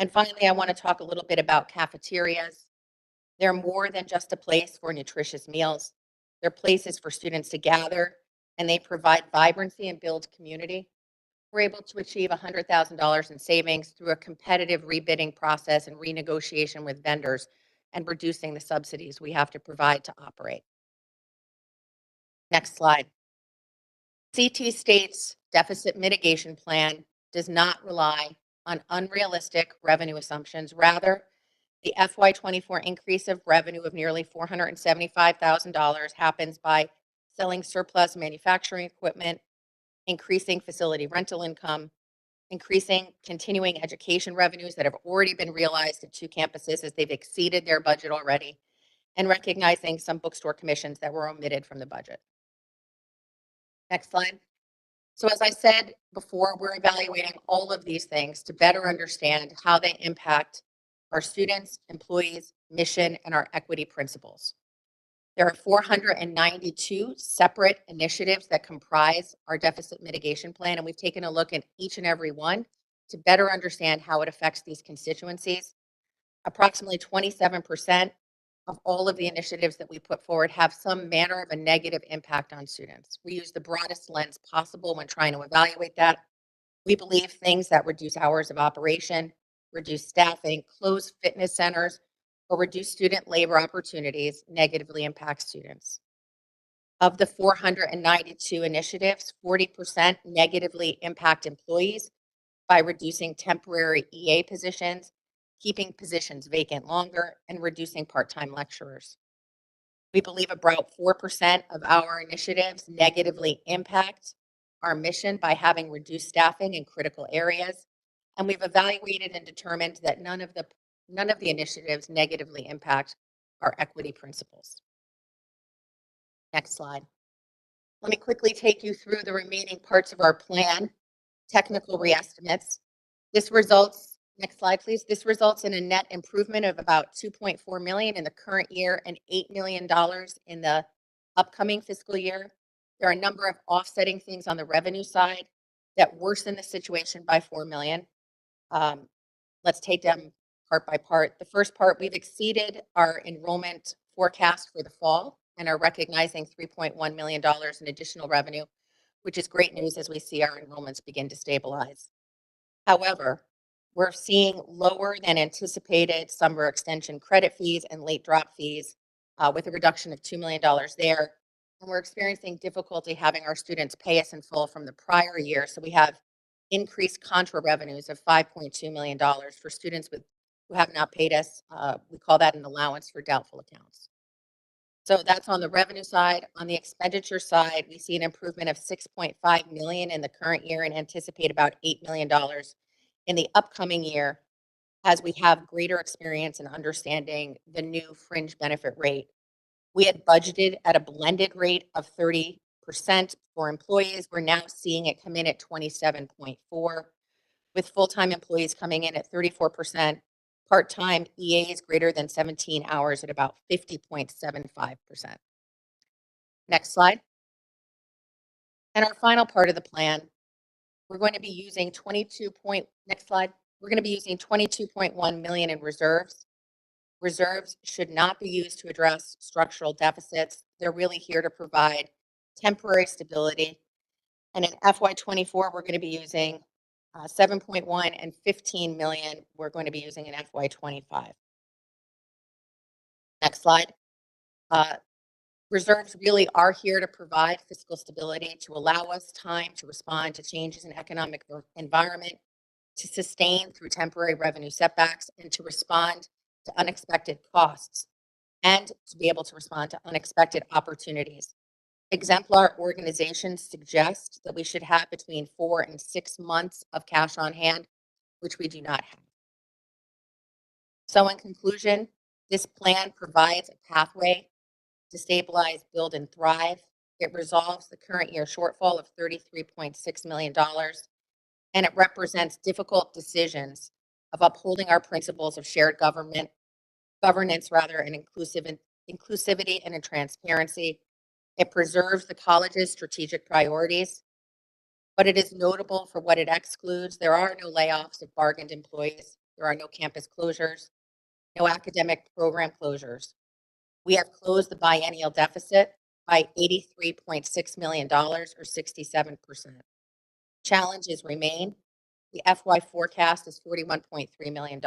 And finally, I want to talk a little bit about cafeterias. They're more than just a place for nutritious meals. They're places for students to gather, and they provide vibrancy and build community. We're able to achieve $100,000 in savings through a competitive rebidding process and renegotiation with vendors and reducing the subsidies we have to provide to operate. Next slide. CT State's deficit mitigation plan does not rely on unrealistic revenue assumptions. Rather, the FY24 increase of revenue of nearly $475,000 happens by selling surplus manufacturing equipment, increasing facility rental income, increasing continuing education revenues that have already been realized at 2 campuses as they've exceeded their budget already, and recognizing some bookstore commissions that were omitted from the budget. Next slide. So as I said before, we're evaluating all of these things to better understand how they impact our students, employees, mission, and our equity principles. There are 492 separate initiatives that comprise our deficit mitigation plan, and we've taken a look at each and every one to better understand how it affects these constituencies. Approximately 27% of all of the initiatives that we put forward have some manner of a negative impact on students. We use the broadest lens possible when trying to evaluate that. We believe things that reduce hours of operation, reduce staffing, close fitness centers, or reduce student labor opportunities negatively impact students. Of the 492 initiatives, 40% negatively impact employees by reducing temporary EA positions, keeping positions vacant longer, and reducing part-time lecturers. We believe about 4% of our initiatives negatively impact our mission by having reduced staffing in critical areas. And we've evaluated and determined that none of the initiatives negatively impact our equity principles. Next slide. Let me quickly take you through the remaining parts of our plan, technical reestimates. This results, next slide, please. This results in a net improvement of about $2.4 million in the current year and $8 million in the upcoming fiscal year. There are a number of offsetting things on the revenue side that worsen the situation by $4 million. Let's take them part by part. The first part, we've exceeded our enrollment forecast for the fall and are recognizing $3.1 million in additional revenue, which is great news as we see our enrollments begin to stabilize. However, we're seeing lower than anticipated summer extension credit fees and late drop fees with a reduction of $2 million there. And we're experiencing difficulty having our students pay us in full from the prior year. So we have increased contra revenues of $5.2 million for students who have not paid us. We call that an allowance for doubtful accounts. So that's on the revenue side. On the expenditure side, we see an improvement of $6.5 million in the current year and anticipate about $8 million in the upcoming year as we have greater experience in understanding the new fringe benefit rate. We had budgeted at a blended rate of 30% for employees. We're now seeing it come in at 27.4%, with full-time employees coming in at 34%, part-time EAs greater than 17 hours at about 50.75%. Next slide. And our final part of the plan, we're going to be using next slide. We're going to be using $22.1 million in reserves. Reserves should not be used to address structural deficits. They're really here to provide temporary stability. And in FY24, we're going to be using 7.1 and 15 million we're going to be using in FY25. Next slide. Reserves really are here to provide fiscal stability, to allow us time to respond to changes in economic environment, to sustain through temporary revenue setbacks, and to respond to unexpected costs, and to be able to respond to unexpected opportunities. Exemplar organizations suggest that we should have between 4 and 6 months of cash on hand, which we do not have. So in conclusion, this plan provides a pathway to stabilize, build, and thrive. It resolves the current year shortfall of $33.6 million, and it represents difficult decisions of upholding our principles of shared governance, and inclusivity and in transparency. It preserves the college's strategic priorities, but it is notable for what it excludes. There are no layoffs of bargained employees. There are no campus closures, no academic program closures. We have closed the biennial deficit by $83.6 million, or 67%. Challenges remain. The FY forecast is $41.3 million.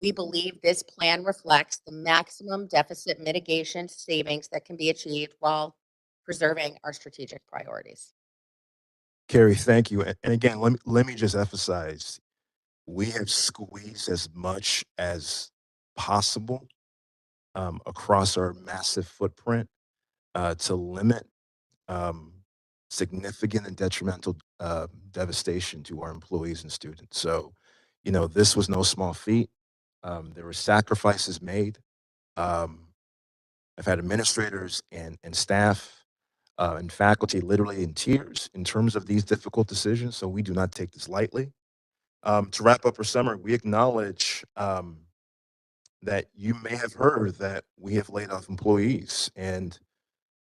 We believe this plan reflects the maximum deficit mitigation savings that can be achieved while preserving our strategic priorities. Carrie, thank you. And again, let me just emphasize, we have squeezed as much as possible across our massive footprint to limit significant and detrimental devastation to our employees and students. So, you know, this was no small feat. There were sacrifices made. I've had administrators and staff and faculty literally in tears in terms of these difficult decisions. So we do not take this lightly. To wrap up our summer, we acknowledge that you may have heard that we have laid off employees, and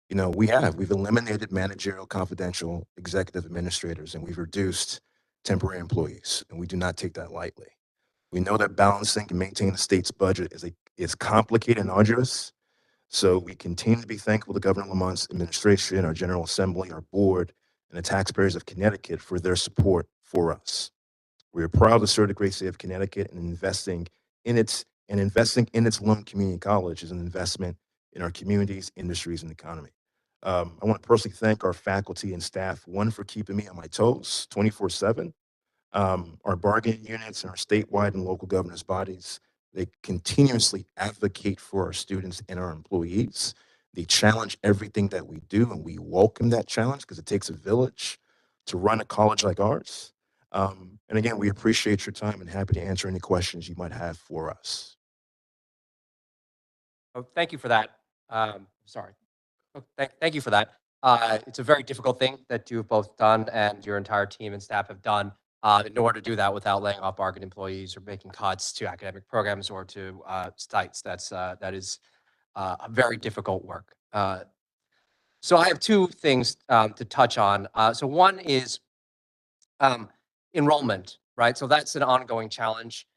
you know we've eliminated managerial, confidential, executive administrators, and we've reduced temporary employees, and we do not take that lightly. We know that balancing and maintaining the state's budget is complicated and arduous. So we continue to be thankful to Governor Lamont's administration, our General Assembly, our board, and the taxpayers of Connecticut for their support for us. We are proud to serve the great state of Connecticut, and investing in its Lone Community College is an investment in our communities, industries, and economy. I want to personally thank our faculty and staff, one, for keeping me on my toes 24/7. Our bargaining units and our statewide and local governors bodies, they continuously advocate for our students and our employees. They challenge everything that we do, and we welcome that challenge because it takes a village to run a college like ours. And again, we appreciate your time and happy to answer any questions you might have for us. Oh, thank you for that. Sorry. Oh, thank you for that. It's a very difficult thing that you've both done and your entire team and staff have done in order to do that without laying off bargain employees or making cuts to academic programs or to sites. That is a very difficult work. So I have two things to touch on. So one is enrollment, right? So that's an ongoing challenge.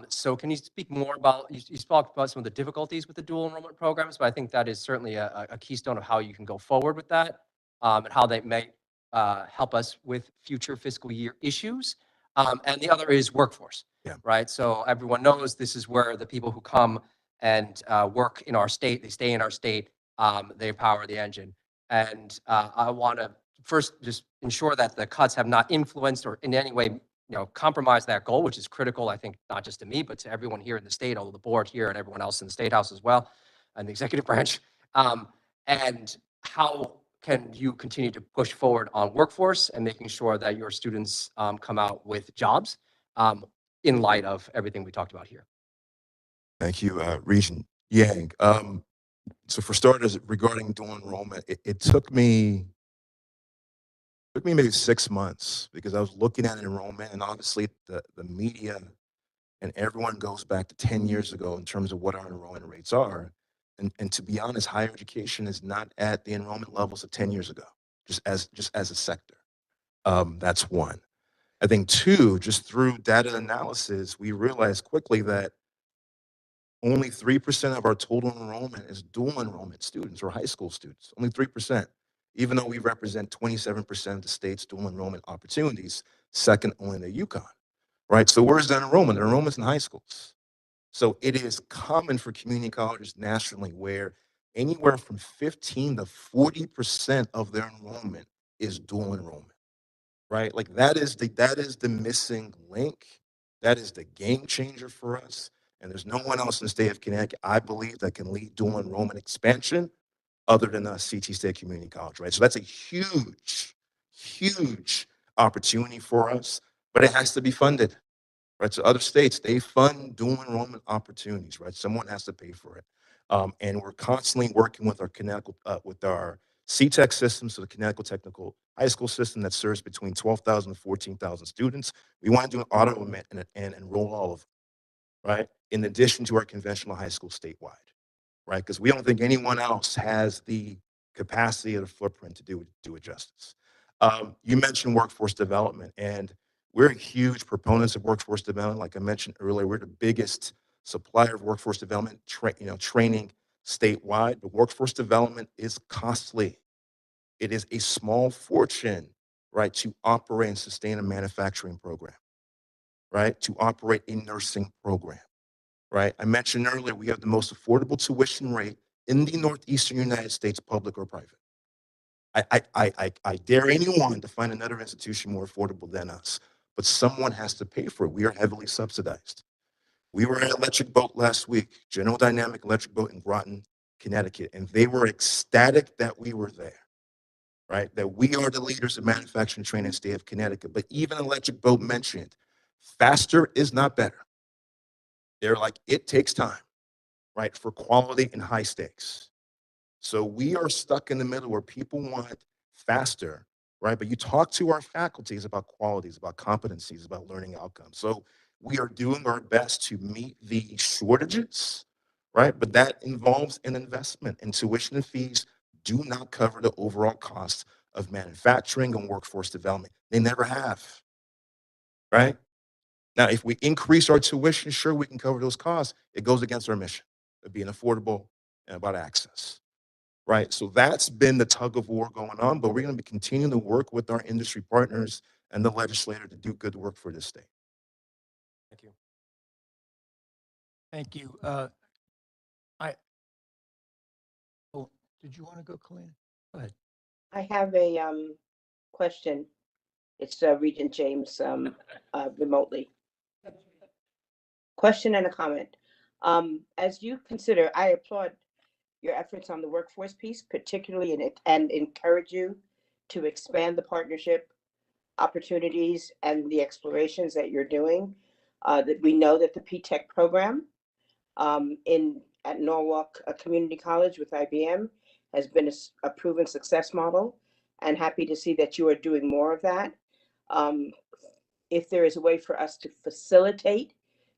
So can you speak more about, you spoke about some of the difficulties with the dual enrollment programs, but I think that is certainly a keystone of how you can go forward with that and how they may help us with future fiscal year issues. And the other is workforce, right? So everyone knows this is where the people who come and work in our state, they stay in our state, they power the engine. And I want to first just ensure that the cuts have not influenced or in any way compromise that goal, which is critical, I think, not just to me, but to everyone here in the state, although the board here and everyone else in the State House as well, and the executive branch. And how can you continue to push forward on workforce and making sure that your students come out with jobs in light of everything we talked about here? Thank you, Regent Yang. So for starters, regarding dual enrollment, it took me maybe 6 months because I was looking at enrollment, and obviously the media and everyone goes back to 10 years ago in terms of what our enrollment rates are. And to be honest, higher education is not at the enrollment levels of 10 years ago, just as a sector. That's one. I think two, just through data analysis, we realized quickly that only 3% of our total enrollment is dual enrollment students or high school students, only 3%, even though we represent 27% of the state's dual enrollment opportunities, second only to UConn, right? So where's that enrollment? The enrollment's in high schools. So it is common for community colleges nationally where anywhere from 15 to 40% of their enrollment is dual enrollment, right? Like that is the missing link. That is the game changer for us. And there's no one else in the state of Connecticut, I believe, that can lead dual enrollment expansion other than CT State Community College, right? So that's a huge, huge opportunity for us, but it has to be funded, right? So other states, they fund dual enrollment opportunities, right? Someone has to pay for it. And we're constantly working with our Connecticut, with our CTEC system, so the Connecticut Technical High School system that serves between 12,000 and 14,000 students. We want to do an auto enrollment and enroll all of them, right? In addition to our conventional high school statewide, right? Because we don't think anyone else has the capacity or the footprint to do it justice. You mentioned workforce development, and we're huge proponents of workforce development. Like I mentioned earlier, we're the biggest supplier of workforce development training statewide. But workforce development is costly. It is a small fortune, right, to operate and sustain a manufacturing program, right, to operate a nursing program, right? I mentioned earlier, we have the most affordable tuition rate in the Northeastern United States, public or private. I dare anyone to find another institution more affordable than us, but someone has to pay for it. We are heavily subsidized. We were at Electric Boat last week, General Dynamic Electric Boat in Groton, Connecticut, and they were ecstatic that we were there, right? That we are the leaders of manufacturing training in the state of Connecticut. But even Electric Boat mentioned, faster is not better. They're like, it takes time, right, for quality and high stakes. So we are stuck in the middle where people want faster, right? But you talk to our faculties about qualities, about competencies, about learning outcomes. So we are doing our best to meet the shortages, right? But that involves an investment, and tuition and fees do not cover the overall cost of manufacturing and workforce development. They never have, right? Now, if we increase our tuition, sure, we can cover those costs. It goes against our mission of being affordable and about access, right? So that's been the tug of war going on, but we're going to be continuing to work with our industry partners and the legislator to do good work for this state. Thank you. Thank you. Oh, did you want to go, Colleen? Go ahead. I have a question. It's Regent James remotely. Question and a comment. As you consider, I applaud your efforts on the workforce piece, particularly in it, and encourage you to expand the partnership opportunities and the explorations that you're doing. That we know that the P-TECH program at Norwalk Community College with IBM has been a proven success model, and happy to see that you are doing more of that. If there is a way for us to facilitate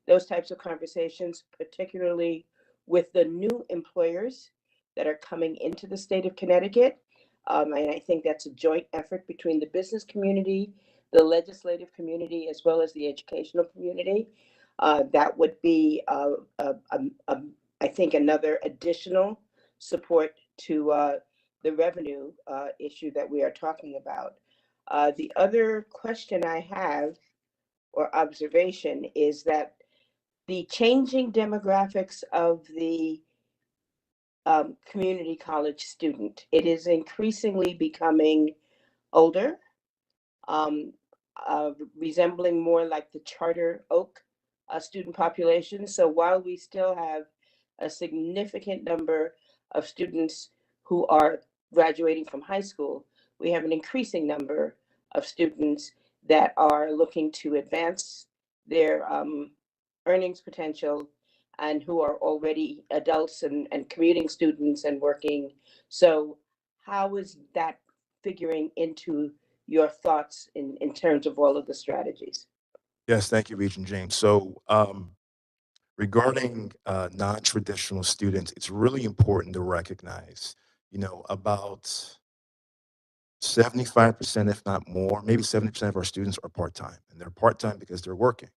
those types of conversations, particularly with the new employers that are coming into the state of Connecticut, and I think that's a joint effort between the business community, the legislative community, as well as the educational community. That would be, I think, another additional support to the revenue issue that we are talking about. The other question I have, or observation, is that the changing demographics of the community college student, it is increasingly becoming older, um, resembling more like the Charter Oak student population. So while we still have a significant number of students who are graduating from high school, we have an increasing number of students that are looking to advance their earnings potential and who are already adults and commuting students and working. So how is that figuring into your thoughts in terms of all of the strategies? Yes, thank you, Regent James. So regarding non-traditional students, it's really important to recognize, about 75%, if not more, maybe 70% of our students are part-time, and they're part-time because they're working,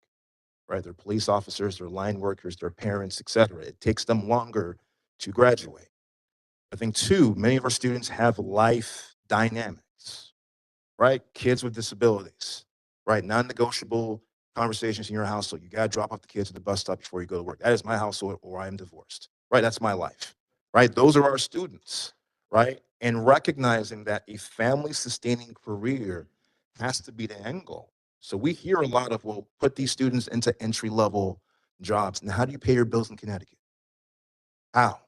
right? They're police officers, they're line workers, they're parents, et cetera. It takes them longer to graduate. I think, two, many of our students have life dynamics, right? Kids with disabilities, right? Non-negotiable conversations in your household. You got to drop off the kids at the bus stop before you go to work. That is my household, or I am divorced, right? That's my life, right? Those are our students, right? And recognizing that a family sustaining career has to be the end goal. So we hear a lot of, well, put these students into entry level jobs. Now, how do you pay your bills in Connecticut? How?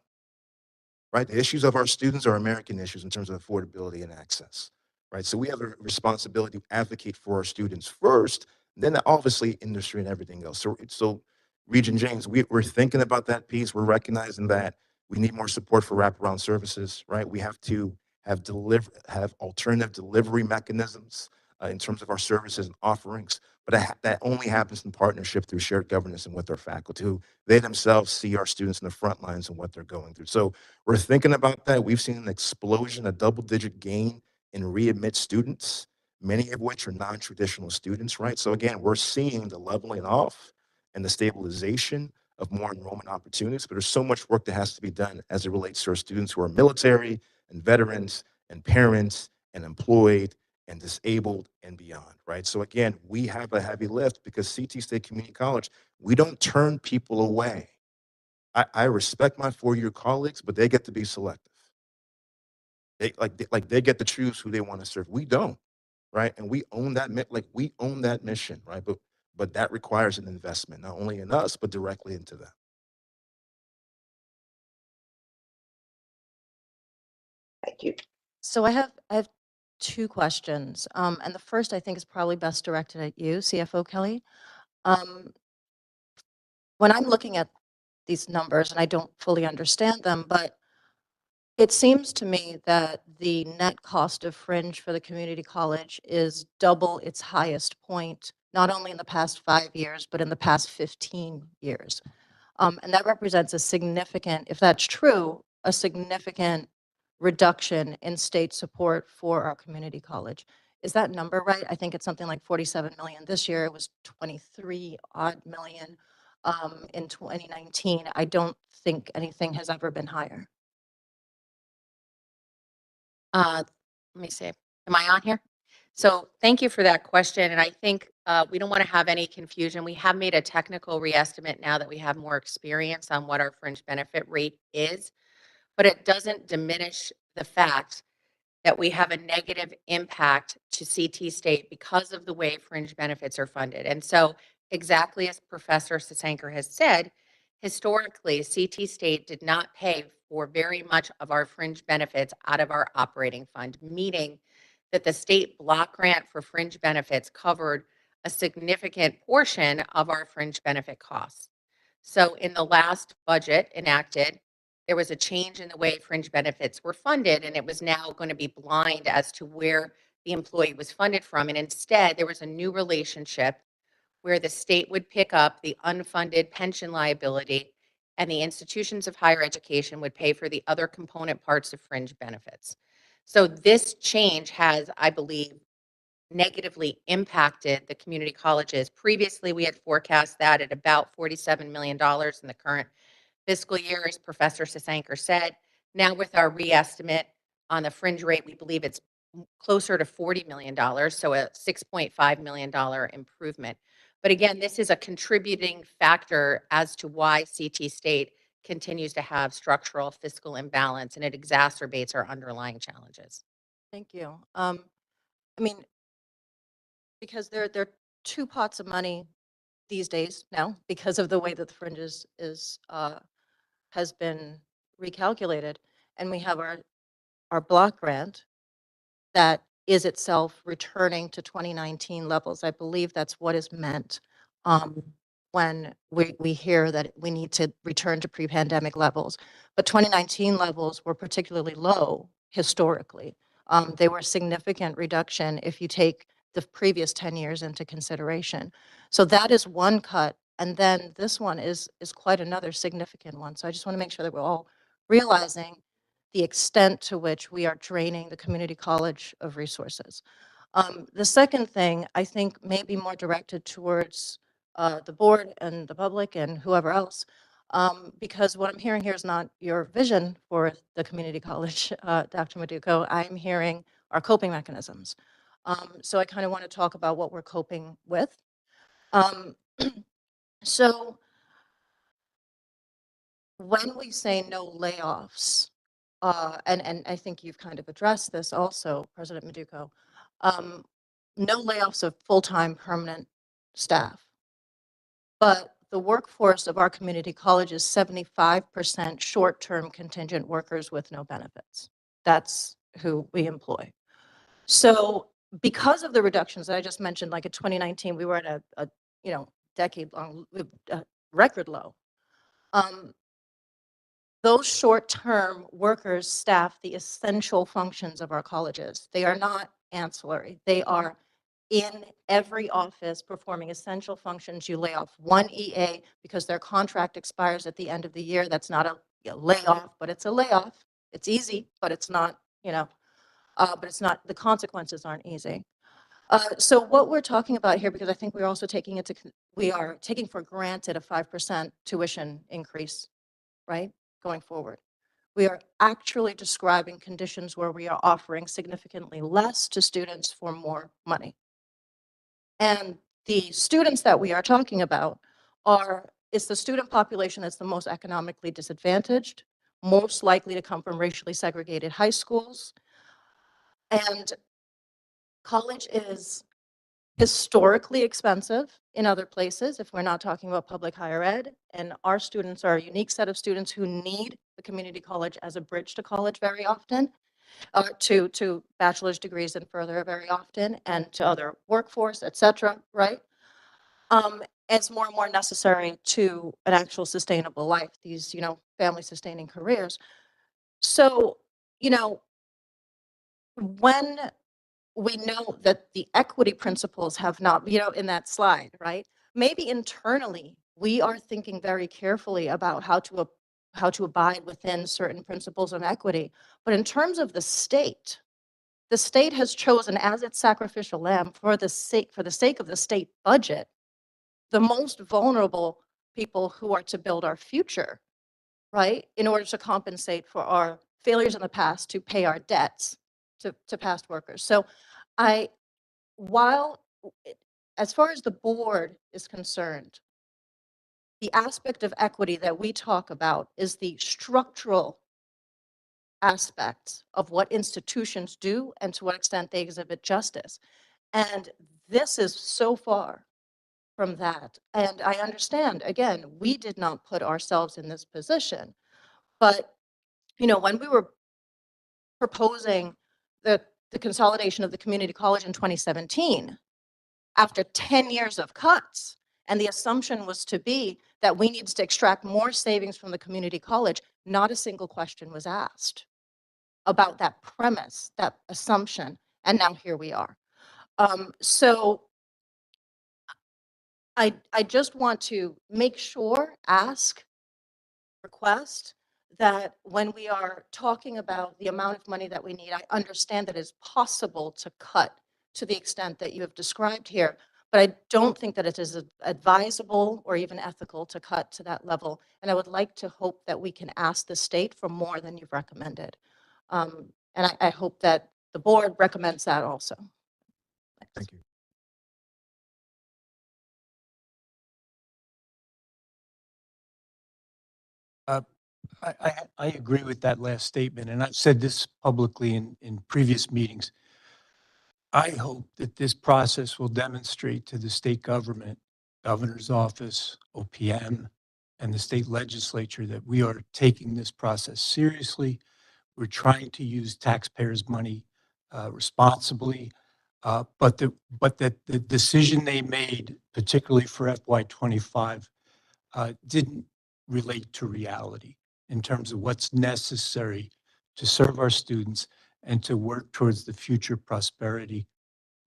Right? The issues of our students are American issues in terms of affordability and access, right? So we have a responsibility to advocate for our students first, then obviously industry and everything else. So Regent James, we're thinking about that piece. We're recognizing that we need more support for wraparound services, right? We have to have alternative delivery mechanisms in terms of our services and offerings, but that only happens in partnership through shared governance and with our faculty, who they themselves see our students in the front lines and what they're going through. So we're thinking about that. We've seen an explosion, a double-digit gain in readmit students, many of which are non-traditional students, right? So again, we're seeing the leveling off and the stabilization of more enrollment opportunities, but there's so much work that has to be done as it relates to our students who are military and veterans and parents and employed and disabled and beyond, right? So again, we have a heavy lift because CT State Community College, we don't turn people away. I respect my four-year colleagues, but they get to be selective. They get to choose who they want to serve. We don't, right? And we own that we own that mission, right? But that requires an investment, not only in us, but directly into them. Thank you. So I have two questions. And the first I think is probably best directed at you, CFO Kelly. When I'm looking at these numbers, and I don't fully understand them, but it seems to me that the net cost of fringe for the community college is double its highest point, not only in the past 5 years, but in the past 15 years. And that represents a significant, if that's true, a significant reduction in state support for our community college. Is that number right? I think it's something like 47 million this year. It was 23 odd million in 2019. I don't think anything has ever been higher. Let me see. Am I on here? So thank you for that question. And I think we don't want to have any confusion. We have made a technical reestimate now that we have more experience on what our fringe benefit rate is, but it doesn't diminish the fact that we have a negative impact to CT State because of the way fringe benefits are funded. And so exactly as Professor Sasanker has said, historically, CT State did not pay for very much of our fringe benefits out of our operating fund, meaning that the state block grant for fringe benefits covered a significant portion of our fringe benefit costs. So in the last budget enacted, there was a change in the way fringe benefits were funded, and it was now going to be blind as to where the employee was funded from. And instead, there was a new relationship where the state would pick up the unfunded pension liability and the institutions of higher education would pay for the other component parts of fringe benefits. So this change has, I believe, negatively impacted the community colleges. Previously, we had forecast that at about $47 million in the current fiscal year, as Professor Sasanker said. Now with our reestimate on the fringe rate, we believe it's closer to $40 million, so a $6.5 million improvement. But again, this is a contributing factor as to why CT State continues to have structural fiscal imbalance, and it exacerbates our underlying challenges. Thank you. I mean, because there are two pots of money these days now because of the way that the fringe has been recalculated, and we have our block grant that is itself returning to 2019 levels. I believe that's what is meant when we hear that we need to return to pre-pandemic levels. But 2019 levels were particularly low historically. They were a significant reduction if you take the previous 10 years into consideration. So that is one cut. And then this one is quite another significant one. So I just want to make sure that we're all realizing the extent to which we are draining the community college of resources. The second thing, I think, may be more directed towards the board and the public and whoever else, because what I'm hearing here is not your vision for the community college, Dr. Maduko. I'm hearing our coping mechanisms. So I kind of want to talk about what we're coping with. Um, so when we say no layoffs, and I think you've kind of addressed this also, President Maduko, um, no layoffs of full-time permanent staff. But the workforce of our community college is 75% short-term contingent workers with no benefits. That's who we employ. So because of the reductions that I just mentioned, like in 2019, we were at a decade-long record low. Those short-term workers staff the essential functions of our colleges. They are not ancillary. They are in every office performing essential functions. You lay off one EA because their contract expires at the end of the year. That's not a layoff, but it's a layoff. It's easy, but it's not, but it's not, the consequences aren't easy. So what we're talking about here, because I think we're also we are taking for granted a 5% tuition increase, right, going forward. We are actually describing conditions where we are offering significantly less to students for more money. And the students that we are talking about is the student population that's the most economically disadvantaged, most likely to come from racially segregated high schools. And college is historically expensive in other places if we're not talking about public higher ed. And our students are a unique set of students who need the community college as a bridge to college very often, to bachelor's degrees and further very often, and to other workforce, et cetera, right? It's more and more necessary to an actual sustainable life, these, family sustaining careers. So, when we know that the equity principles have not, in that slide, right? Maybe internally, we are thinking very carefully about how to abide within certain principles of equity. But in terms of the state has chosen as its sacrificial lamb for the sake of the state budget, the most vulnerable people who are to build our future, right? In order to compensate for our failures in the past, to pay our debts to past workers. So while, as far as the board is concerned, the aspect of equity that we talk about is the structural aspects of what institutions do and to what extent they exhibit justice. And this is so far from that. And I understand, again, we did not put ourselves in this position. But, when we were proposing the consolidation of the community college in 2017, after 10 years of cuts, and the assumption was to be that we needed to extract more savings from the community college, not a single question was asked about that premise, that assumption, and now here we are. So I just want to make sure, request that when we are talking about the amount of money that we need, I understand that it's possible to cut to the extent that you have described here, but I don't think that it is advisable or even ethical to cut to that level. And I would like to hope that we can ask the state for more than you've recommended. And I hope that the board recommends that also. Thank you. I agree with that last statement, and I've said this publicly in previous meetings. I hope that this process will demonstrate to the state government, governor's office, OPM, and the state legislature that we are taking this process seriously. We're trying to use taxpayers' money responsibly, but that the decision they made, particularly for FY25, didn't relate to reality in terms of what's necessary to serve our students and to work towards the future prosperity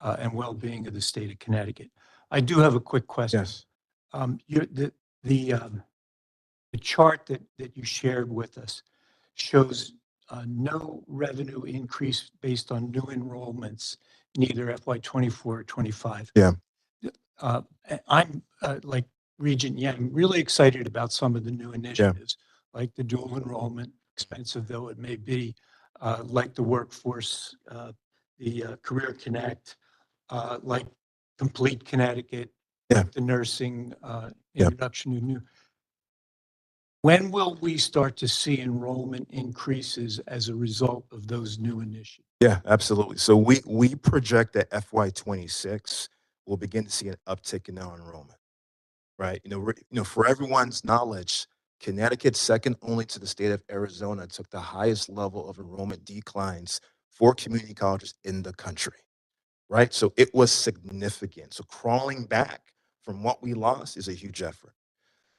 and well-being of the state of Connecticut. I do have a quick question. Yes. The chart that you shared with us shows no revenue increase based on new enrollments in either FY24 or 25. Yeah. I'm like Regent Yang, really excited about some of the new initiatives, like the dual enrollment, expensive though it may be, like the workforce, the Career Connect, like Complete Connecticut, Yeah. The nursing Yeah. introduction to new. When will we start to see enrollment increases as a result of those new initiatives? Yeah, absolutely. So we project that FY26 will begin to see an uptick in our enrollment, right? For everyone's knowledge, Connecticut, second only to the state of Arizona, took the highest level of enrollment declines for community colleges in the country, right? So it was significant. So crawling back from what we lost is a huge effort.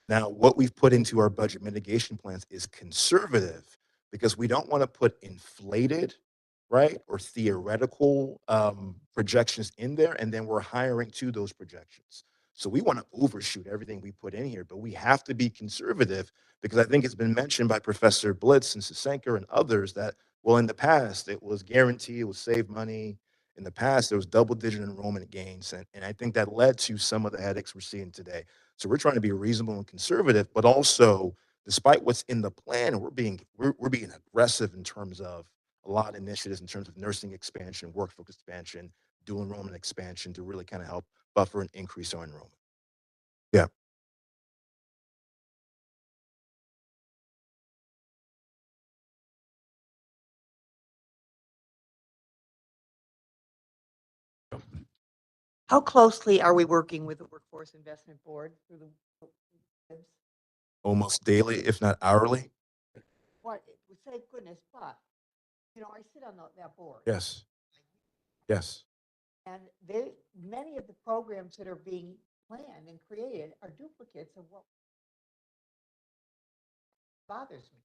Now, what we've put into our budget mitigation plans is conservative because we don't want to put inflated, right, or theoretical projections in there, and then we're hiring to those projections. So we want to overshoot everything we put in here, but we have to be conservative because I think it's been mentioned by Professor Blitz and Sasenker and others that, well, in the past, it was guaranteed, it was save money. In the past, there was double-digit enrollment gains, and I think that led to some of the headaches we're seeing today. So we're trying to be reasonable and conservative, but also, despite what's in the plan, we're being aggressive in terms of a lot of initiatives in terms of nursing expansion, workforce expansion, dual enrollment expansion to really kind of help buffer and increase our enrollment. Yeah. How closely are we working with the Workforce Investment Board through the? Almost daily, if not hourly. What, thank goodness, but, I sit on that board. Yes. Yes. And many of the programs that are being planned and created are duplicates of what bothers me.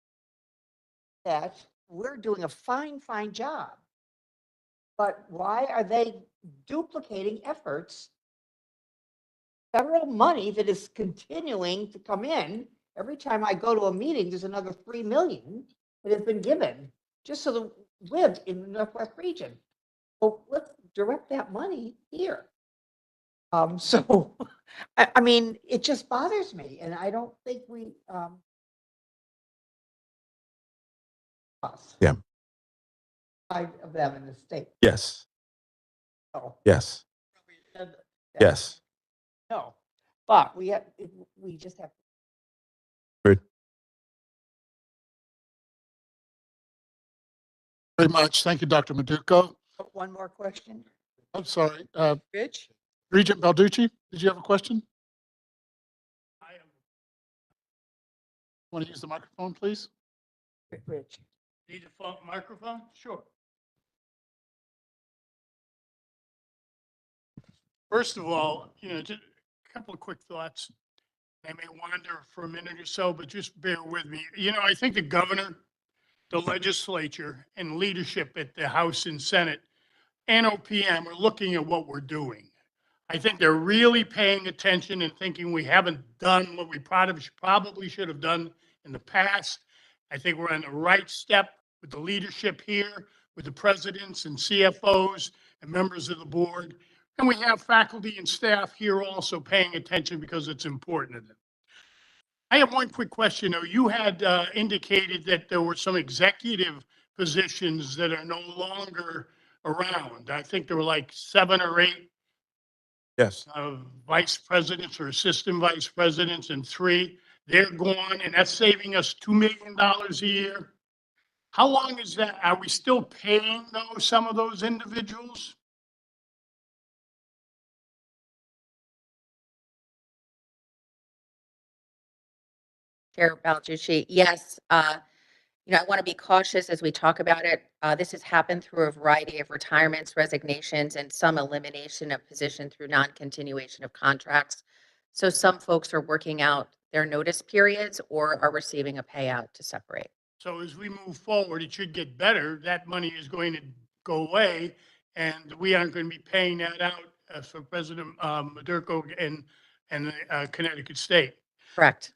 That we're doing a fine job. But why are they duplicating efforts? Federal money that is continuing to come in. Every time I go to a meeting, there's another 3 million that has been given just so the live in the Northwest region. Well, let's direct that money here. So, I mean, it just bothers me, and I don't think we, Yeah. 5 of them in the state. Yes. So, Yes. Yes. no, but we just have. Great. Very much. Thank you, Dr. Maduko. One more question. I'm sorry. Rich? Regent Balducci, did you have a question? Want to use the microphone, please? Rich. Need a phone microphone? Sure. First of all, just a couple of quick thoughts. I may wander for a minute or so, but just bear with me. I think the governor, the legislature, and leadership at the House and Senate and OPM are looking at what we're doing. I think they're really paying attention and thinking we haven't done what we probably should have done in the past. I think we're on the right step with the leadership here, with the presidents and CFOs and members of the board. And we have faculty and staff here also paying attention because it's important to them. I have one quick question, though. You had indicated that there were some executive positions that are no longer around. I think there were like 7 or 8 Yes. vice presidents or assistant vice presidents, and 3, they're gone, and that's saving us $2 million a year. How long is that? Are we still paying some of those individuals? Chair Balducci, yes. I want to be cautious as we talk about it. This has happened through a variety of retirements, resignations, and some elimination of position through non-continuation of contracts. So some folks are working out their notice periods or are receiving a payout to separate. So as we move forward, it should get better. That money is going to go away, and we aren't going to be paying that out for President Madurko and Connecticut State. Correct.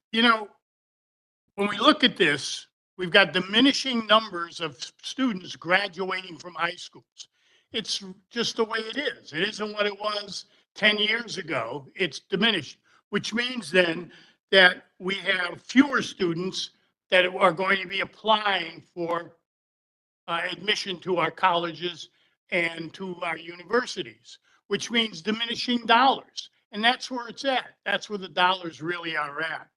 When we look at this, we've got diminishing numbers of students graduating from high schools. It's just the way it is. It isn't what it was 10 years ago. It's diminished, which means then that we have fewer students that are going to be applying for admission to our colleges and to our universities, which means diminishing dollars. And that's where it's at. That's where the dollars really are at.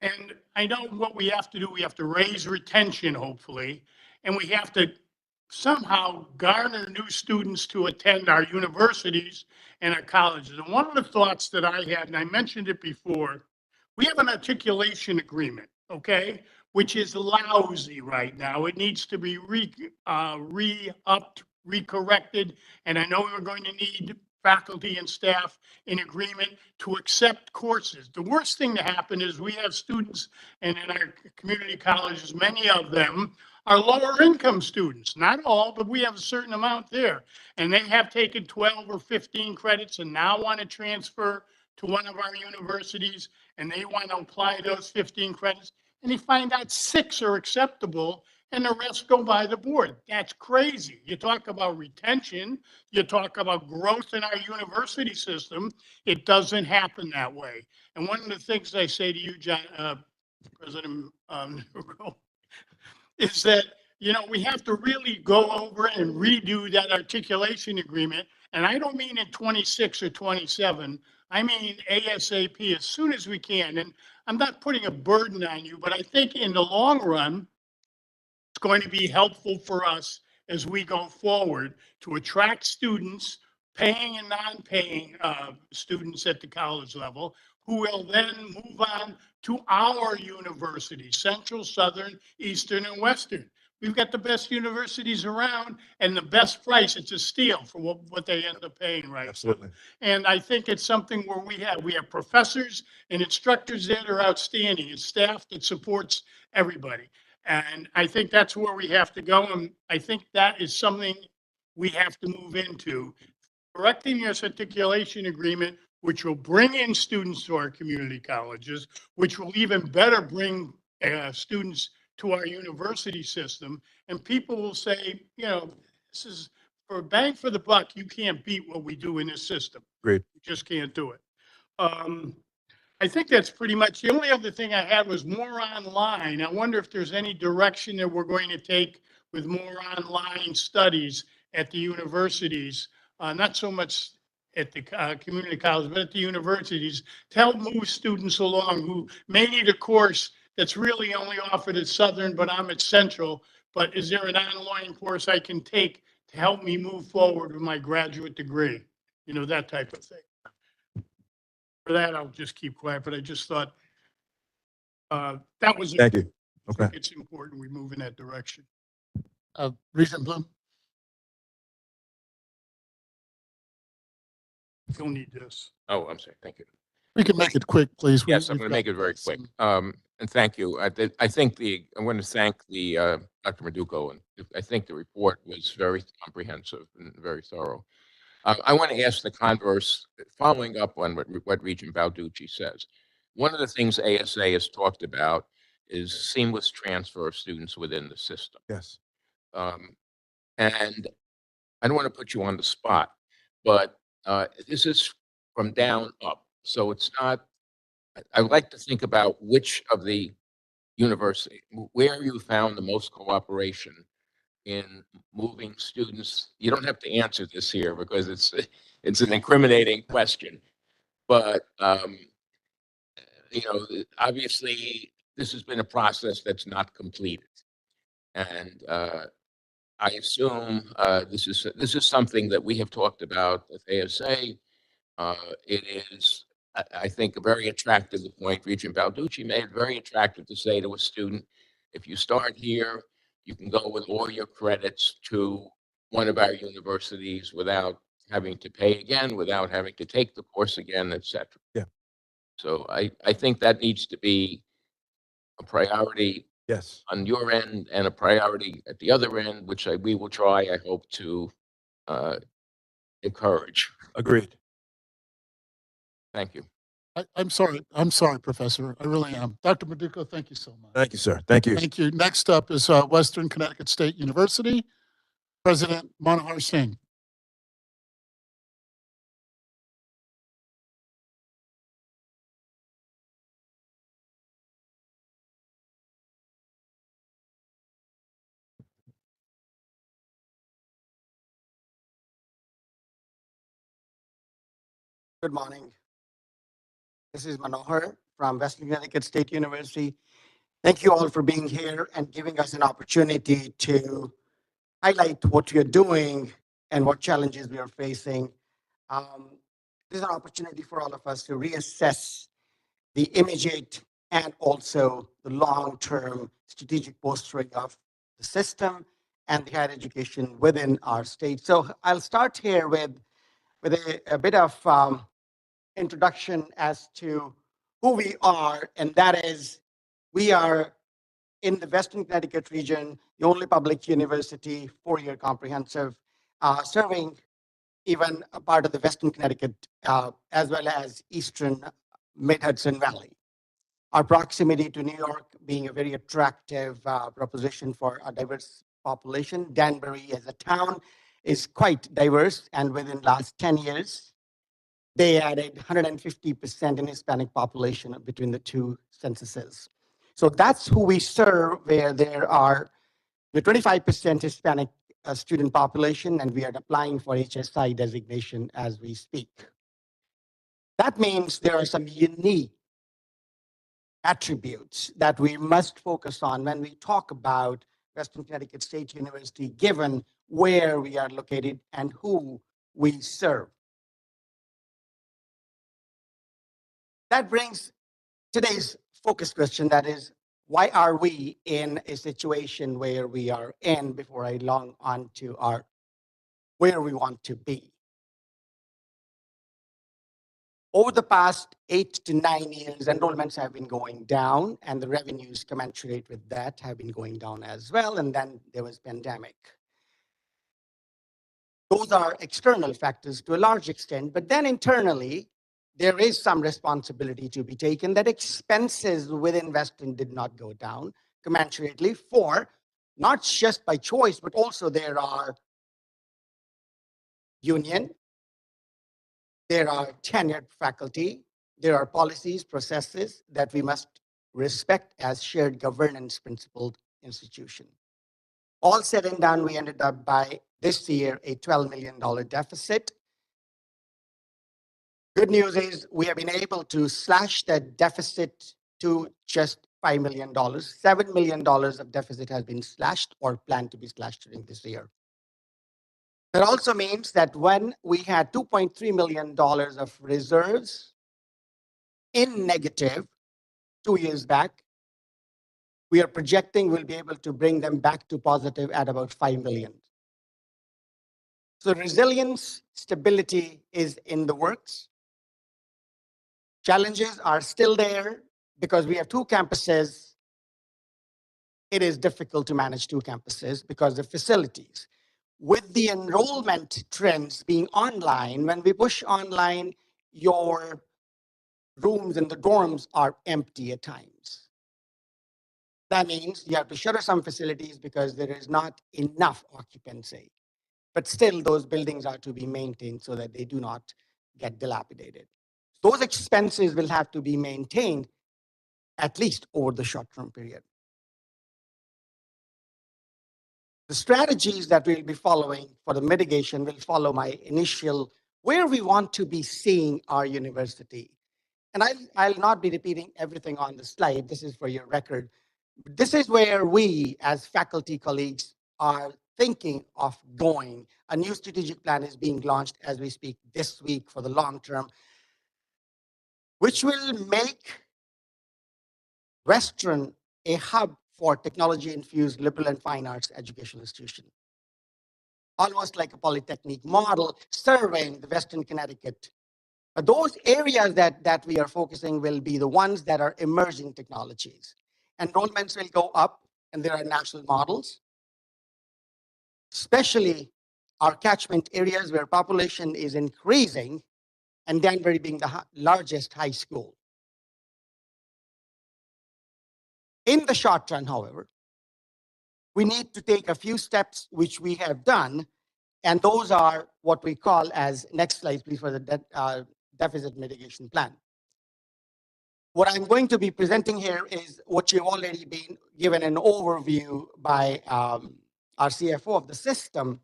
And I know what we have to do, we have to raise retention, hopefully, and we have to somehow garner new students to attend our universities and our colleges. And one of the thoughts that I had, and I mentioned it before, we have an articulation agreement, okay, which is lousy right now. It needs to be re-upped, re-corrected, and I know we're going to need faculty and staff in agreement to accept courses. The worst thing to happen is we have students, and in our community colleges, many of them are lower income students. Not all, but we have a certain amount there. And they have taken 12 or 15 credits and now want to transfer to one of our universities, and they want to apply those 15 credits, and they find out 6 are acceptable and the rest go by the board. That's crazy. You talk about retention, you talk about growth in our university system. It doesn't happen that way. And one of the things I say to you, John, President Newell, is that, you know, we have to really go over and redo that articulation agreement. And I don't mean in 26 or 27. I mean ASAP, as soon as we can. And I'm not putting a burden on you, but I think in the long run, it's going to be helpful for us as we go forward to attract students, paying and non-paying students at the college level, who will then move on to our universities, Central, Southern, Eastern, and Western. We've got the best universities around and the best price. It's a steal for what they end up paying right now. Absolutely. And I think it's something where we have professors and instructors that are outstanding and staff that supports everybody. And I think that's where we have to go. And I think that is something we have to move into. Correcting this articulation agreement, which will bring in students to our community colleges, which will even better bring students to our university system. And people will say, you know, this is for a bang for the buck. You can't beat what we do in this system. Great. You just can't do it. I think that's pretty much, the only other thing I had was more online. I wonder if there's any direction that we're going to take with more online studies at the universities, not so much at the community college, but at the universities, to help move students along who may need a course that's really only offered at Southern, but I'm at Central. But is there an online course I can take to help me move forward with my graduate degree? You know, that type of thing. For that, I'll just keep quiet, but I just thought that was. Thank you. I Okay. think it's important we move in that direction. Regent Bloom? You'll need this. Oh, I'm sorry. Thank you. We can make it quick, please. Yes, I'm We've going to got make it very quick. some- And thank you. I think I want to thank the Dr. Meduco, and I think the report was very comprehensive and very thorough. I want to ask the converse, following up on what Regent Balducci says. One of the things ASA has talked about is seamless transfer of students within the system. Yes. And I don't want to put you on the spot, but this is from down up. So it's not, I would like to think about which of the university, where you found the most cooperation in moving students. You don't have to answer this here because it's an incriminating question, but you know, obviously this has been a process that's not completed, and I assume this is something that we have talked about with ASA. It is, I think, a very attractive point Regent Balducci made, very attractive to say to a student, if you start here, you can go with all your credits to one of our universities without having to pay again, without having to take the course again, etc. Yeah. So I think that needs to be a priority Yes. on your end and a priority at the other end, which we will try, I hope, to encourage. Agreed. Thank you. I'm sorry, Professor. I really am. Dr. Meduco, thank you so much. Thank you, sir. Thank you. Thank you. Next up is Western Connecticut State University, President Manohar Singh. Good morning. This is Manohar from Western Connecticut State University. Thank you all for being here and giving us an opportunity to highlight what we are doing and what challenges we are facing. This is an opportunity for all of us to reassess the immediate and also the long-term strategic posturing of the system and the higher education within our state. So I'll start here with a bit of introduction as to who we are, and that is we are in the Western Connecticut region, the only public university, four-year comprehensive, serving even a part of the Western Connecticut as well as Eastern Mid-Hudson Valley. Our proximity to New York being a very attractive proposition for a diverse population. Danbury as a town is quite diverse, and within the last 10 years, they added 150% in Hispanic population between the two censuses. So that's who we serve, where there are the 25% Hispanic student population, and we are applying for HSI designation as we speak. That means there are some unique attributes that we must focus on when we talk about Western Connecticut State University, given where we are located and who we serve. That brings today's focus question, that is, why are we in a situation where we are in before I long on to our where we want to be? Over the past 8 to 9 years, enrollments have been going down, and the revenues commensurate with that have been going down as well. And then there was pandemic. Those are external factors to a large extent, but then internally, there is some responsibility to be taken that expenses within Western did not go down commensurately for not just by choice, but also there are union, there are tenured faculty, there are policies, processes that we must respect as shared governance principled institution. All said and done, we ended up by this year a $12 million deficit. Good news is we have been able to slash that deficit to just $5 million. $7 million of deficit has been slashed or planned to be slashed during this year. That also means that when we had $2.3 million of reserves in negative 2 years back, we are projecting we'll be able to bring them back to positive at about 5 million. So resilience, stability is in the works. Challenges are still there because we have two campuses. It is difficult to manage two campuses because of facilities. With the enrollment trends being online, when we push online, your rooms in the dorms are empty at times. That means you have to shutter some facilities because there is not enough occupancy. But still, those buildings are to be maintained so that they do not get dilapidated. Those expenses will have to be maintained at least over the short-term period. The strategies that we'll be following for the mitigation will follow my initial where we want to be seeing our university. And I'll not be repeating everything on the slide. This is for your record. This is where we, as faculty colleagues, are thinking of going. A new strategic plan is being launched as we speak this week for the long term, which will make Western a hub for technology-infused liberal and fine arts educational institution. Almost like a polytechnic model serving the Western Connecticut. Those areas that we are focusing will be the ones that are emerging technologies. Enrollments will go up, and there are national models, especially our catchment areas where population is increasing, and Danbury being the largest high school. In the short run, however, we need to take a few steps, which we have done, and those are what we call as, next slide please, for the deficit mitigation plan. What I'm going to be presenting here is what you've already been given an overview by our CFO of the system.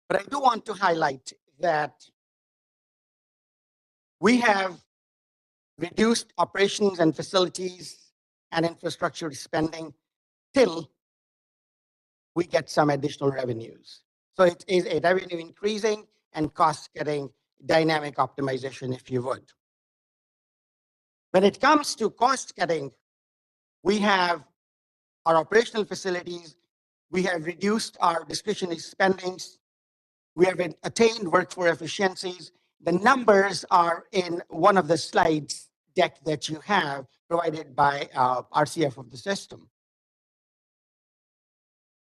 But I do want to highlight that We have reduced operations and facilities and infrastructure spending till we get some additional revenues. So it is a revenue increasing and cost cutting dynamic optimization, if you would. When it comes to cost cutting, we have our operational facilities, we have reduced our discretionary spendings, we have attained workforce efficiencies. The numbers are in one of the slides deck that you have provided by RCF of the system.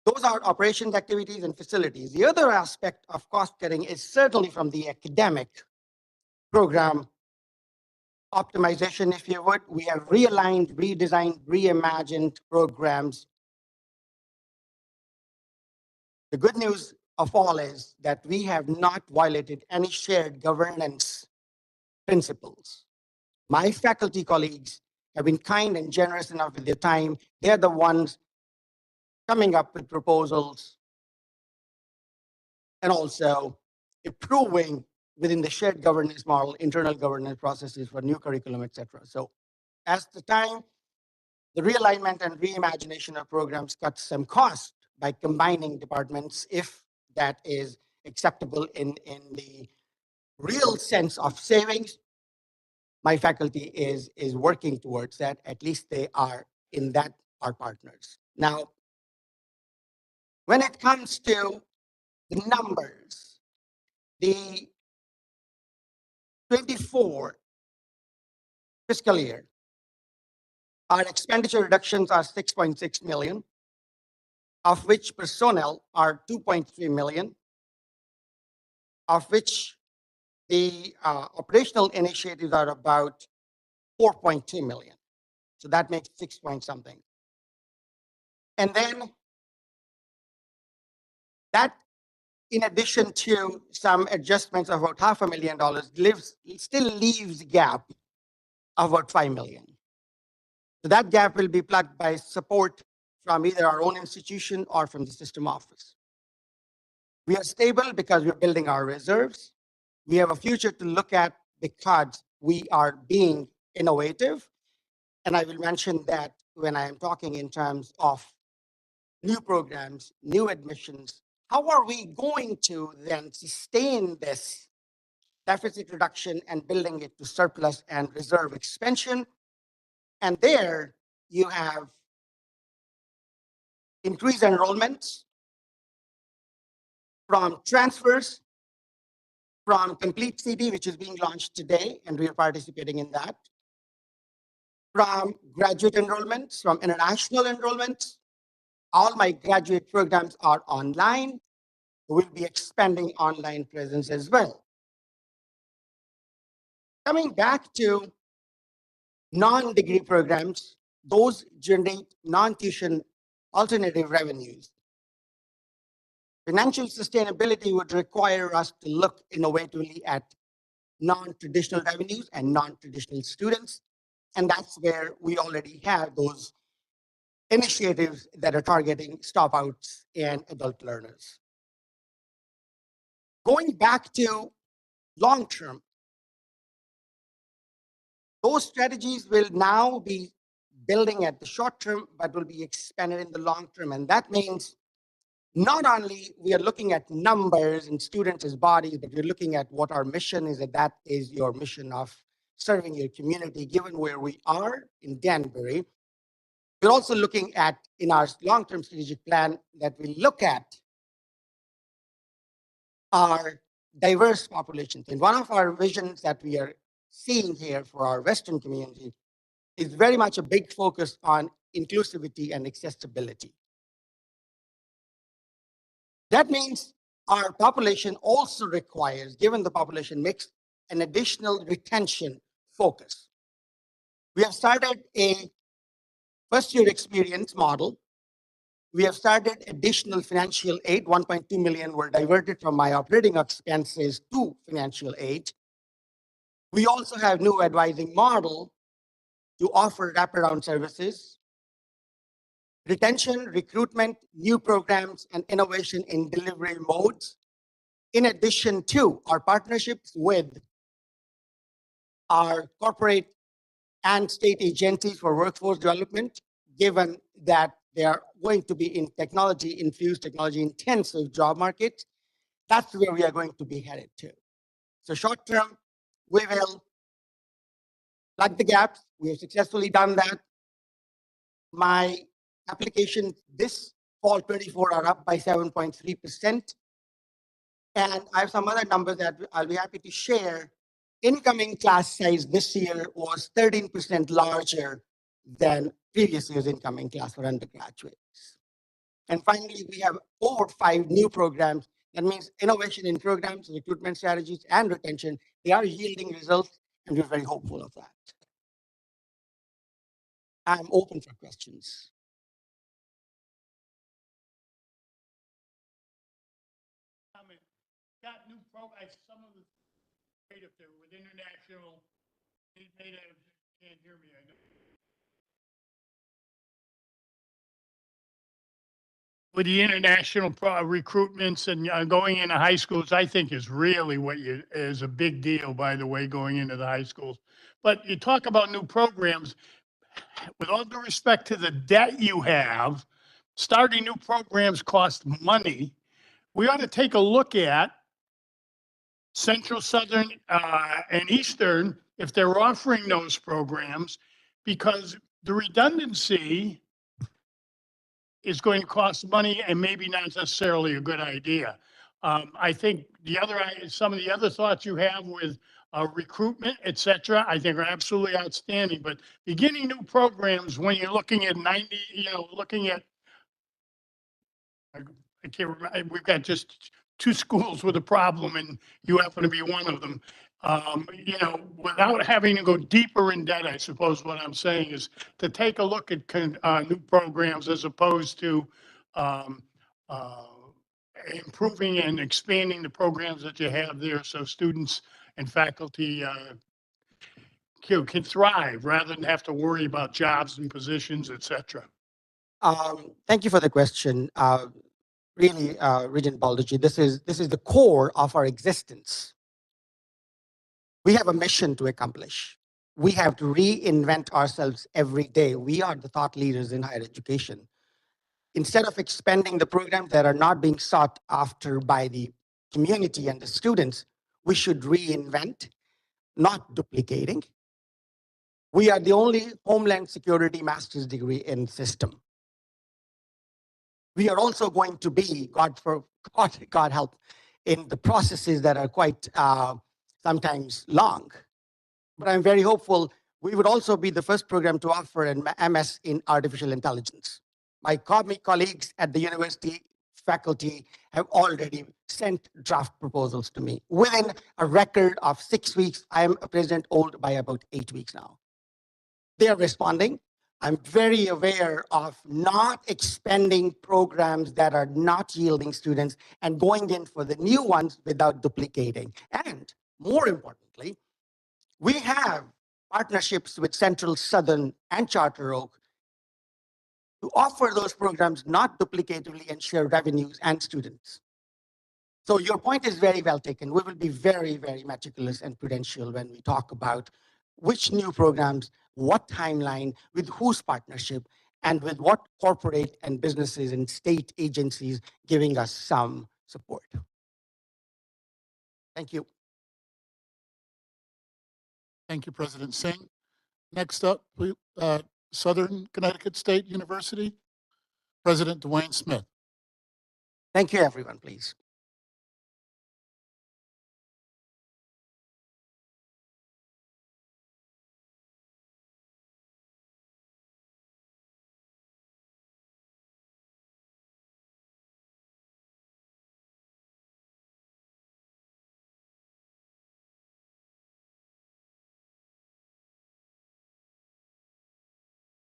Those are operations activities and facilities. The other aspect of cost cutting is certainly from the academic program optimization, if you would. We have realigned, redesigned, reimagined programs. The good news of all is that we have not violated any shared governance principles. My faculty colleagues have been kind and generous enough with their time. They're the ones coming up with proposals and also approving within the shared governance model, internal governance processes for new curriculum, et cetera. So as the time, the realignment and reimagination of programs cuts some cost by combining departments, if that is acceptable in the real sense of savings. My faculty is working towards that. At least they are in that, our partners. Now, when it comes to the numbers, the 24 fiscal year, our expenditure reductions are 6.6 million, of which personnel are 2.3 million, of which the operational initiatives are about 4.2 million. So that makes 6 point something. And then that, in addition to some adjustments of about $500,000, still leaves a gap of about 5 million. So that gap will be plugged by support from either our own institution or from the system office. We are stable because we're building our reserves. We have a future to look at because we are being innovative. And I will mention that when I am talking in terms of new programs, new admissions. How are we going to then sustain this deficit reduction and building it to surplus and reserve expansion? And there you have increased enrollments from transfers, from Complete CD, which is being launched today, and we are participating in that, from graduate enrollments, from international enrollments. All my graduate programs are online. We'll be expanding online presence as well. Coming back to non-degree programs, those generate non-tuition alternative revenues. Financial sustainability would require us to look innovatively at non-traditional revenues and non-traditional students. And that's where we already have those initiatives that are targeting stop-outs and adult learners. Going back to long-term, those strategies will now be building at the short term, but will be expanded in the long term. And that means not only we are looking at numbers and students as bodies, but we're looking at what our mission is, and that is your mission of serving your community, given where we are in Danbury. We're also looking at, in our long-term strategic plan, that we look at our diverse populations. And one of our visions that we are seeing here for our Western community is very much a big focus on inclusivity and accessibility. That means our population also requires, given the population mix, an additional retention focus. We have started a first-year experience model. We have started additional financial aid. 1.2 million were diverted from my operating expenses to financial aid. We also have new advising model to offer wraparound services, retention, recruitment, new programs, and innovation in delivery modes, in addition to our partnerships with our corporate and state agencies for workforce development, given that they are going to be in technology-infused, technology-intensive job markets. That's where we are going to be headed to. So short term, we will plug the gaps. We have successfully done that. My applications this fall 24 are up by 7.3%. And I have some other numbers that I'll be happy to share. Incoming class size this year was 13% larger than previous year's incoming class for undergraduates. And finally, we have over 5 new programs. That means innovation in programs, recruitment strategies, and retention. They are yielding results, and we're very hopeful of that. I'm open for questions. Got new programs, some of the, right up there with international, can't hear me, I know. With the international recruitments and going into high schools, I think is really is a big deal, by the way, going into the high schools. But you talk about new programs, with all due respect to the debt you have, starting new programs cost money. We ought to take a look at Central, Southern, and Eastern, if they're offering those programs, because the redundancy is going to cost money and maybe not necessarily a good idea. I think some of the other thoughts you have with recruitment, et cetera, I think are absolutely outstanding. But beginning new programs when you're looking at 90, looking at, I can't remember, we've got just 2 schools with a problem and you happen to be one of them. Without having to go deeper in debt, I suppose what I'm saying is to take a look at new programs as opposed to improving and expanding the programs that you have there so students and faculty can thrive rather than have to worry about jobs and positions, et cetera. Thank you for the question. Really, Regent Baldacci, this is the core of our existence. We have a mission to accomplish. We have to reinvent ourselves every day. We are the thought leaders in higher education. Instead of expanding the programs that are not being sought after by the community and the students, we should reinvent, not duplicating. We are the only Homeland Security master's degree in system. We are also going to be, God help, in the processes that are quite sometimes long. But I'm very hopeful we would also be the first program to offer an MS in artificial intelligence. My colleagues at the university faculty have already sent draft proposals to me. Within a record of 6 weeks, I am President old by about 8 weeks now. They are responding. I'm very aware of not expanding programs that are not yielding students and going in for the new ones without duplicating. And more importantly, we have partnerships with Central, Southern, and Charter Oak to offer those programs not duplicatively and share revenues and students. So your point is very well taken. We will be very, very meticulous and prudential when we talk about which new programs, what timeline, with whose partnership, and with what corporate and businesses and state agencies giving us some support. Thank you. Thank you, President Singh. Next up, Southern Connecticut State University, President Dwayne Smith. Thank you, everyone, please.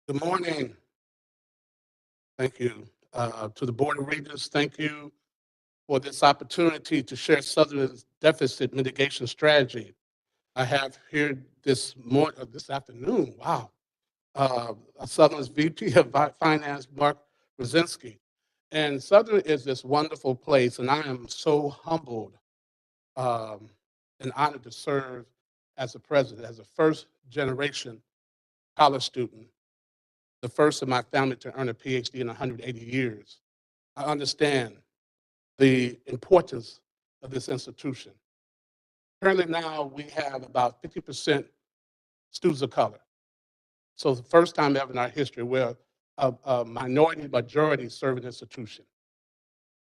Good morning. Thank you. To the Board of Regents, thank you for this opportunity to share Southern's deficit mitigation strategy. I have here this afternoon, wow, Southern's VP of Finance, Mark Brzezinski. And Southern is this wonderful place, and I am so humbled and honored to serve as a president, as a first generation college student, the first in my family to earn a PhD in 180 years, I understand the importance of this institution. Currently now we have about 50% students of color. So it's the first time ever in our history where a minority majority serving institution.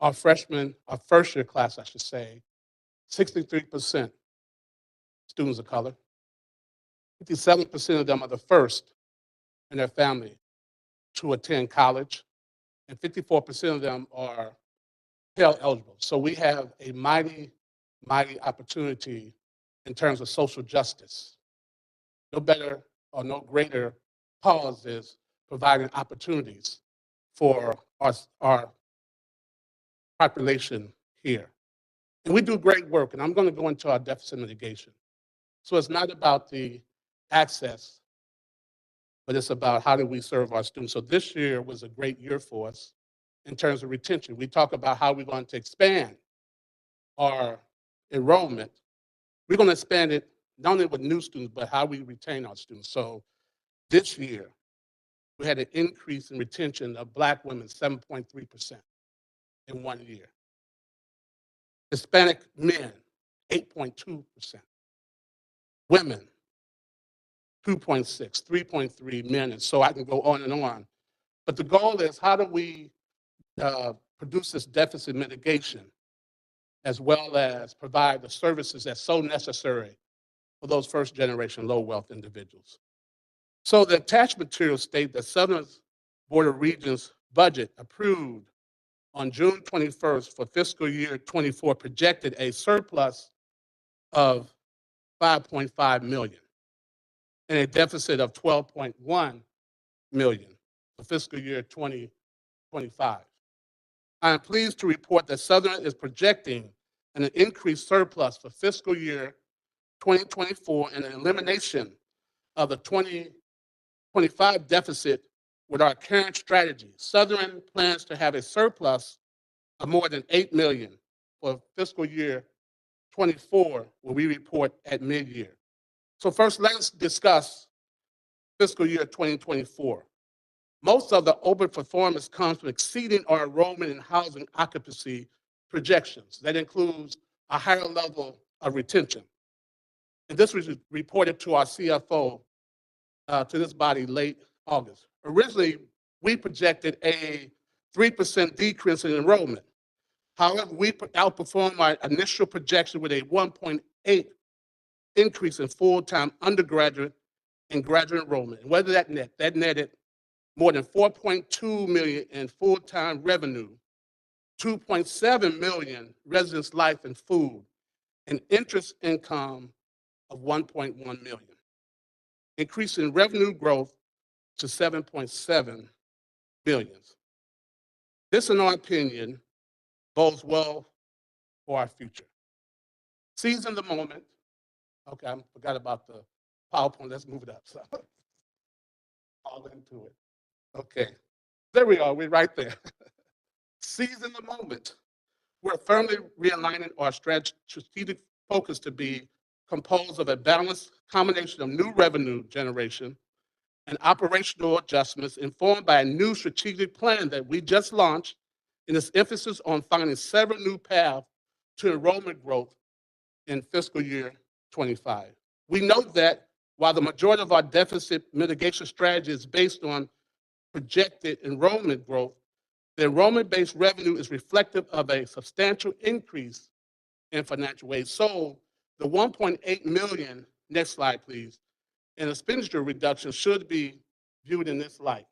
Our freshman, our first year class, I should say, 63% students of color. 57% of them are the first in their family to attend college, and 54% of them are Pell eligible. So we have a mighty, mighty opportunity in terms of social justice. No better or no greater cause is providing opportunities for our population here. And we do great work, and I'm going to go into our deficit mitigation. So it's not about the access, but it's about how do we serve our students. So this year was a great year for us in terms of retention. We talk about how we're going to expand our enrollment. We're going to expand it not only with new students, but how we retain our students. So this year, we had an increase in retention of Black women, 7.3% in 1 year. Hispanic men, 8.2%. Women, 2.6, 3.3 men, and so I can go on and on. But the goal is how do we produce this deficit mitigation as well as provide the services that's so necessary for those first generation low wealth individuals. So the attached materials state that Southern's Board of Regents budget approved on June 21st for fiscal year 24 projected a surplus of 5.5 million and a deficit of 12.1 million for fiscal year 2025. I am pleased to report that Southern is projecting an increased surplus for fiscal year 2024 and an elimination of the 2025 deficit with our current strategy. Southern plans to have a surplus of more than 8 million for fiscal year 24, where we report at mid-year. So first, let's discuss fiscal year 2024. Most of the overperformance comes from exceeding our enrollment and housing occupancy projections. That includes a higher level of retention. And this was reported to our CFO, to this body late August. Originally, we projected a 3% decrease in enrollment. However, we outperformed our initial projection with a 1.8 increase in full-time undergraduate and graduate enrollment. And what did that net? That netted more than 4.2 million in full-time revenue, 2.7 million residence life and food, and interest income of 1.1 million, increasing revenue growth to 7.7 billion. This, in our opinion, bodes well for our future. Seizing the moment. Okay, I forgot about the PowerPoint. Let's move it up. So, all into it. Okay, there we are. We're right there. Seizing the moment. We're firmly realigning our strategic focus to be composed of a balanced combination of new revenue generation and operational adjustments informed by a new strategic plan that we just launched, and its emphasis on finding several new paths to enrollment growth in fiscal year 25. We note that while the majority of our deficit mitigation strategy is based on projected enrollment growth, the enrollment-based revenue is reflective of a substantial increase in financial aid. So the 1.8 million, next slide please, in expenditure reduction should be viewed in this light.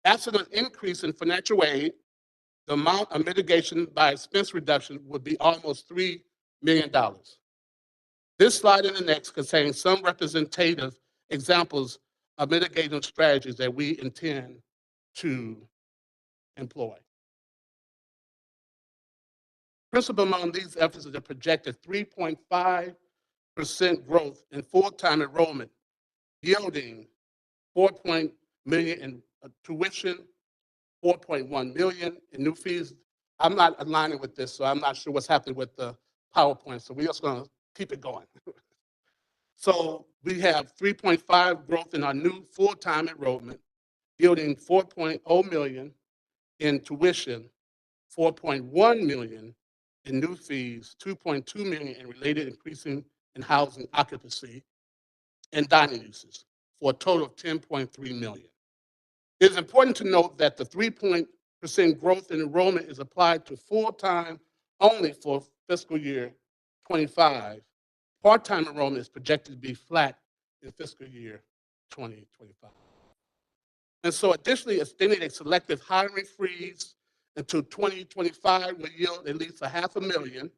Absent an increase in financial aid, the amount of mitigation by expense reduction would be almost $3 million. This slide and the next contains some representative examples of mitigating strategies that we intend to employ. Principal among these efforts is a projected 3.5% growth in full-time enrollment, yielding 4 million in tuition, 4.1 million in new fees. I'm not aligning with this, so I'm not sure what's happening with the PowerPoint, so we're just going to keep it going. So we have 3.5 growth in our new full-time enrollment, yielding 4.0 million in tuition, 4.1 million in new fees, 2.2 million in related increasing in housing occupancy and dining uses, for a total of 10.3 million. It is important to note that the 3% growth in enrollment is applied to full-time only for fiscal year 25. Part-time enrollment is projected to be flat in fiscal year 2025. And so additionally, extending a selective hiring freeze until 2025 will yield at least $500,000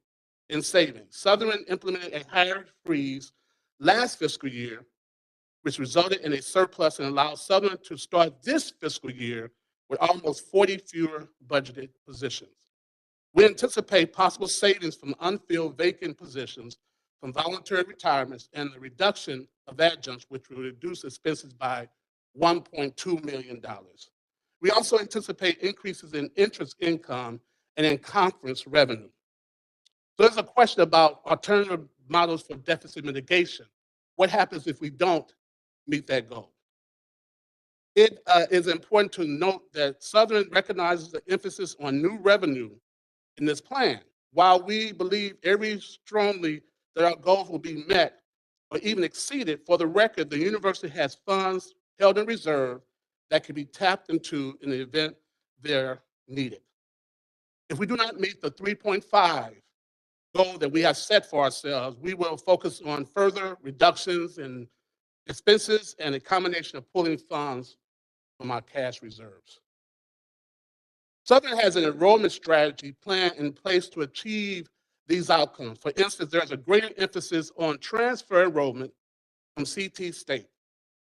in savings. Southern implemented a hiring freeze last fiscal year, which resulted in a surplus and allowed Southern to start this fiscal year with almost 40 fewer budgeted positions. We anticipate possible savings from unfilled vacant positions, from voluntary retirements, and the reduction of adjuncts, which will reduce expenses by $1.2 million. We also anticipate increases in interest income and in conference revenue. So there's a question about alternative models for deficit mitigation. What happens if we don't meet that goal? It is important to note that Southern recognizes the emphasis on new revenue in this plan. While we believe very strongly that our goals will be met or even exceeded, for the record, the university has funds held in reserve that can be tapped into in the event they're needed. If we do not meet the 3.5 goal that we have set for ourselves, we will focus on further reductions in expenses and a combination of pulling funds from our cash reserves. Southern has an enrollment strategy plan in place to achieve these outcomes. For instance, there's a greater emphasis on transfer enrollment from CT State.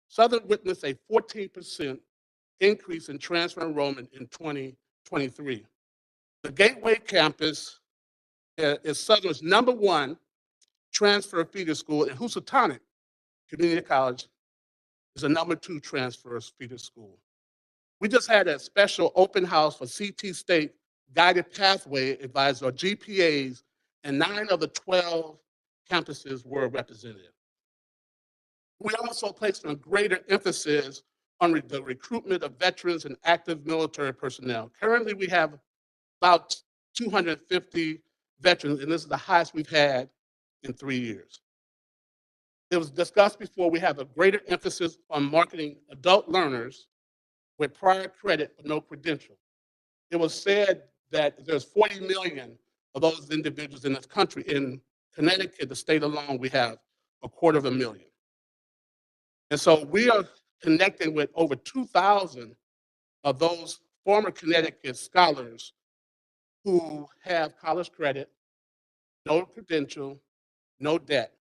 Southern witnessed a 14% increase in transfer enrollment in 2023. The Gateway campus is Southern's #1 transfer feeder school, and Housatonic Community College is a #2 transfer feeder school. We just had a special open house for CT State Guided Pathway Advisor, or GPAs, and 9 of the 12 campuses were represented. We also placed a greater emphasis on the recruitment of veterans and active military personnel. Currently, we have about 250 veterans, and this is the highest we've had in 3 years. It was discussed before, we have a greater emphasis on marketing adult learners with prior credit but no credential. It was said that there's 40 million of those individuals in this country. In Connecticut, the state alone, we have 250,000. And so we are connecting with over 2,000 of those former Connecticut scholars who have college credit, no credential, no debt,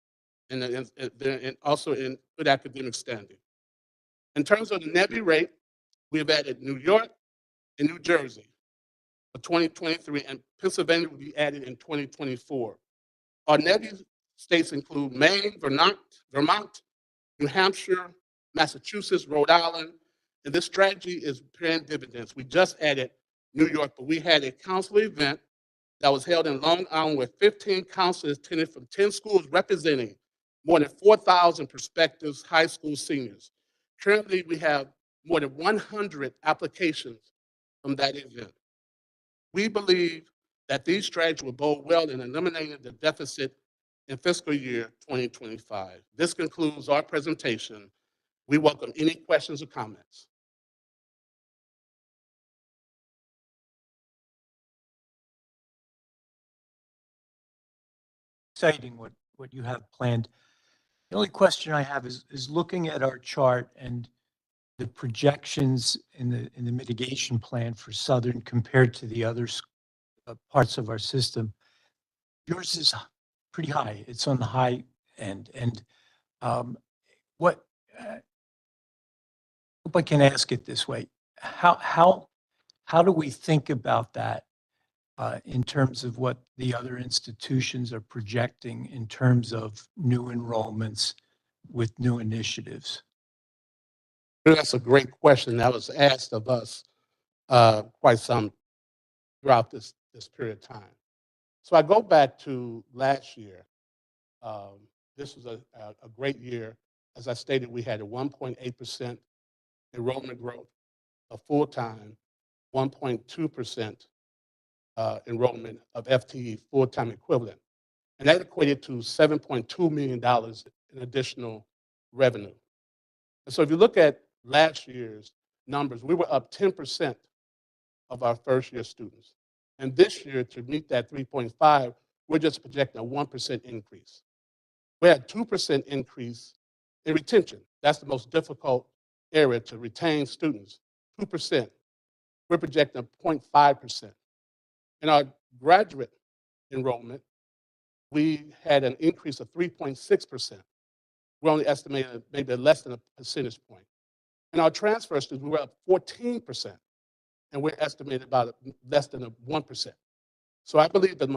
and also in good academic standing. In terms of the NEVI rate, we have added New York and New Jersey for 2023, and Pennsylvania will be added in 2024. Our NEVI states include Maine, Vermont, New Hampshire, Massachusetts, Rhode Island, and this strategy is paying dividends. We just added New York, but we had a council event that was held in Long Island with 15 counselors attended from 10 schools representing more than 4,000 prospective high school seniors. Currently, we have more than 100 applications from that event. We believe that these strategies will bode well in eliminating the deficit in fiscal year 2025. This concludes our presentation. We welcome any questions or comments. Exciting what you have planned. The only question I have is looking at our chart and the projections in the mitigation plan for Southern compared to the other parts of our system. Yours is pretty high. It's on the high end. And what hope I can ask it this way: how do we think about that in terms of what the other institutions are projecting in terms of new enrollments with new initiatives? That's a great question that was asked of us quite some throughout this period of time. So I go back to last year, this was a great year. As I stated, we had a 1.8% enrollment growth, a full-time 1.2% enrollment of FTE, full-time equivalent. And that equated to $7.2 million in additional revenue. And so if you look at last year's numbers, we were up 10% of our first-year students. And this year, to meet that 3.5, we're just projecting a 1% increase. We had 2% increase in retention. That's the most difficult area to retain students, 2%. We're projecting a 0.5%. In our graduate enrollment, we had an increase of 3.6%. We're only estimating maybe less than a percentage point. In our transfer students, we were up 14%, and we're estimating about less than a 1%. So I believe the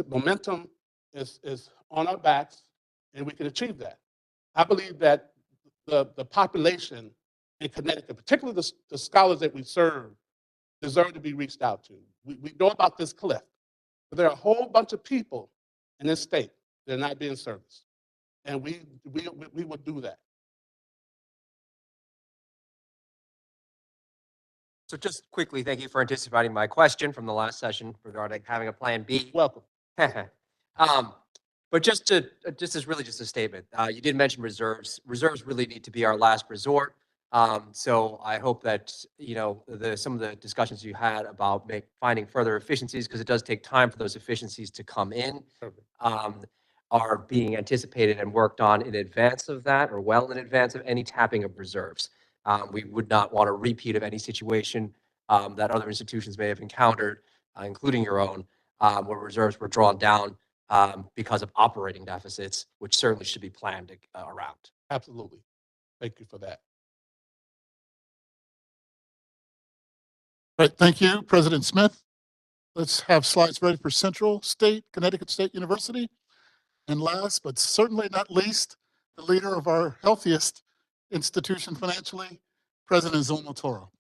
momentum is on our backs, and we can achieve that. I believe that the population in Connecticut, particularly the scholars that we serve, deserve to be reached out to. We know about this cliff, but there are a whole bunch of people in this state that are not being serviced, and we would do that. So just quickly, thank you for anticipating my question from the last session regarding having a plan B. Welcome. But just as really just a statement, you did mention reserves. Reserves really need to be our last resort. So I hope that, you know, some of the discussions you had about finding further efficiencies, because it does take time for those efficiencies to come in, are being anticipated and worked on in advance of that, or well in advance of any tapping of reserves. We would not want a repeat of any situation that other institutions may have encountered, including your own, where reserves were drawn down because of operating deficits, which certainly should be planned around. Absolutely. Thank you for that. Right, thank you, President Smith. Let's have slides ready for Central State, Connecticut State University. And last, but certainly not least, the leader of our healthiest institution financially, President Zulma Toro.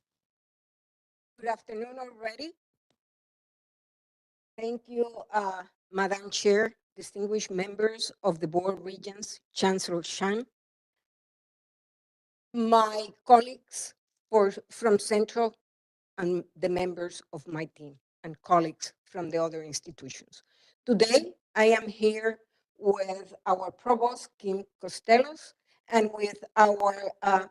Good afternoon already. Thank you, Madam Chair, distinguished members of the Board of Regents, Chancellor Shan, my colleagues from Central, and the members of my team and colleagues from the other institutions. Today, I am here with our Provost, Kim Costellos, and with our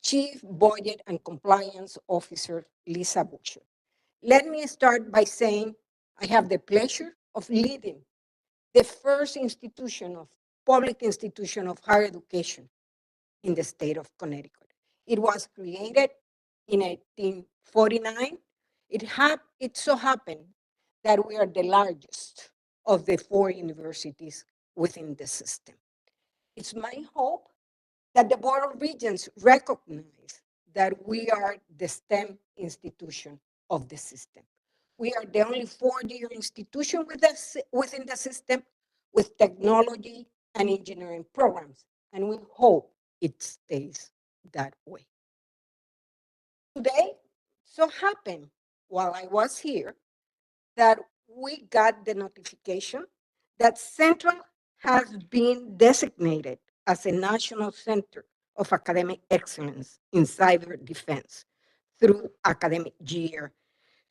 Chief Budget and Compliance Officer, Lisa Butcher. Let me start by saying I have the pleasure of leading the first public institution of higher education in the state of Connecticut. It was created in 1849. It so happened that we are the largest of the 4 universities within the system. It's my hope that the Board of Regents recognize that we are the STEM institution of the system. We are the only 4-year institution within the system with technology and engineering programs, and we hope it stays that way. Today, so happened while I was here that we got the notification that Central has been designated as a national center of academic excellence in cyber defense through academic year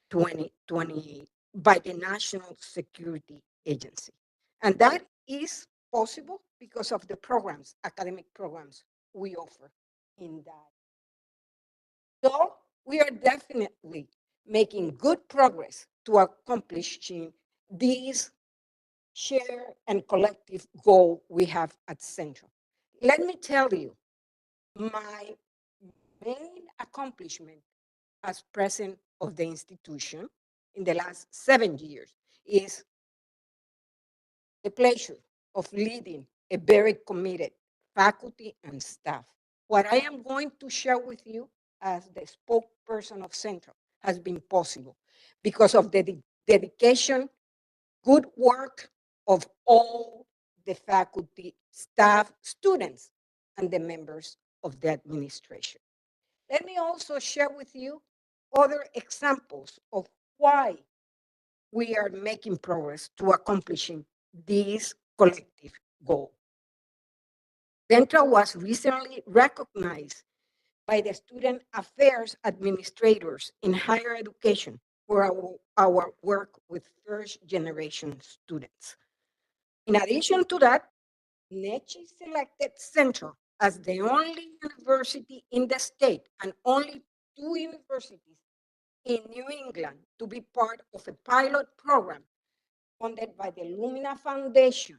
2028 by the National Security Agency. And that is possible because of the programs, academic programs we offer in that. So we are definitely making good progress to accomplishing these shared and collective goal we have at Central. Let me tell you, my main accomplishment as president of the institution in the last 7 years is the pleasure of leading a very committed faculty and staff. What I am going to share with you as the spokesperson of Central has been possible because of the dedication, good work of all the faculty, staff, students, and the members of the administration. Let me also share with you other examples of why we are making progress to accomplishing this collective goal. Central was recently recognized by the Student Affairs Administrators in Higher Education for our work with first-generation students. In addition to that, NECHI selected Central as the only university in the state and only 2 universities in New England to be part of a pilot program funded by the Lumina Foundation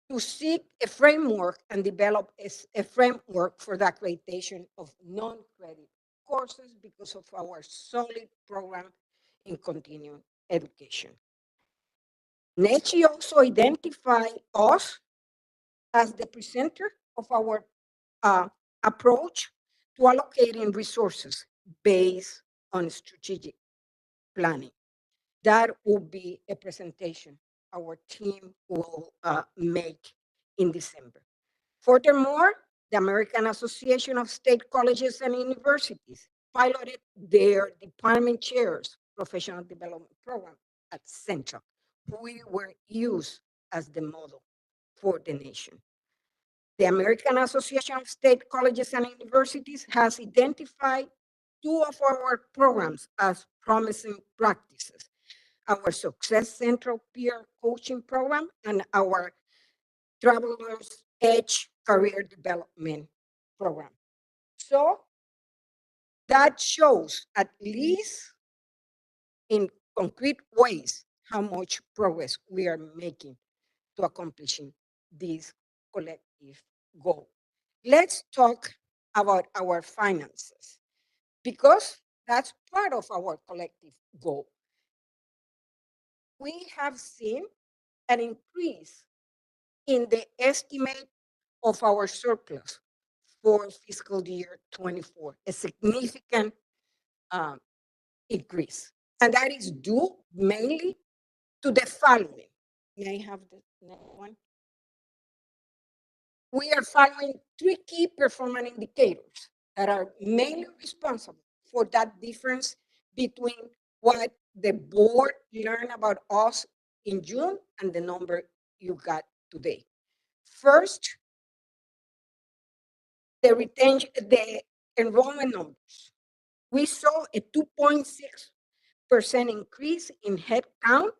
to seek a framework and develop a framework for the accreditation of non-credit courses because of our solid program in continuing education. NECHI also identified us as the presenter of our approach to allocating resources based on strategic planning. That will be a presentation our team will make in December. Furthermore, the American Association of State Colleges and Universities piloted their department chairs professional development program at Central. We were used as the model for the nation. The American Association of State Colleges and Universities has identified 2 of our programs as promising practices: our Success Central Peer Coaching Program and our Traveler's Edge Career Development Program. So that shows, at least in concrete ways, how much progress we are making to accomplishing this collective goal. Let's talk about our finances, because that's part of our collective goal. We have seen an increase in the estimate of our surplus for fiscal year 24, a significant increase. And that is due mainly to the following. May I have the next one? We are following 3 key performance indicators that are mainly responsible for that difference between what the board learned about us in June and the number you got today. First, the enrollment numbers. We saw a 2.6% increase in headcount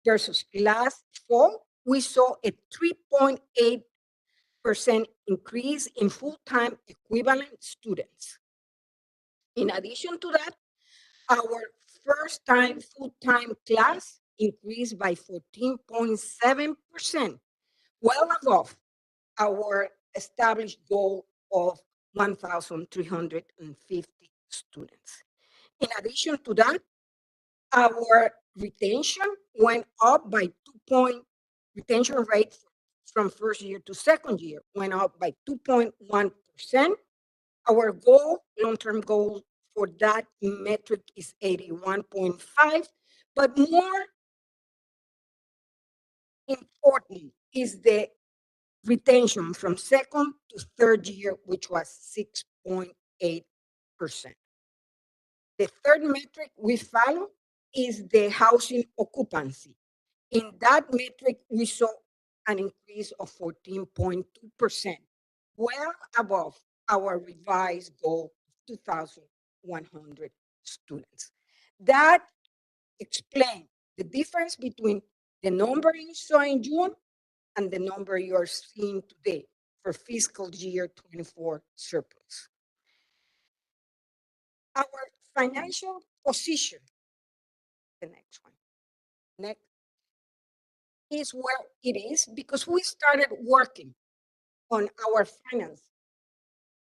versus last fall. We saw a 3.8% increase in full-time equivalent students. In addition to that, our first-time full-time class increased by 14.7%, well above our established goal of 1,350 students. In addition to that, our retention went up by retention rate from first year to second year went up by 2.1%. Our goal, long-term goal for that metric is 81.5, but more important is the retention from second to third year, which was 6.8%. The third metric we follow is the housing occupancy. In that metric, we saw an increase of 14.2%, well above our revised goal of 2,100 students. That explains the difference between the number you saw in June and the number you are seeing today for fiscal year 24 surplus. Our financial position, the next one, next, is where it is because we started working on our finance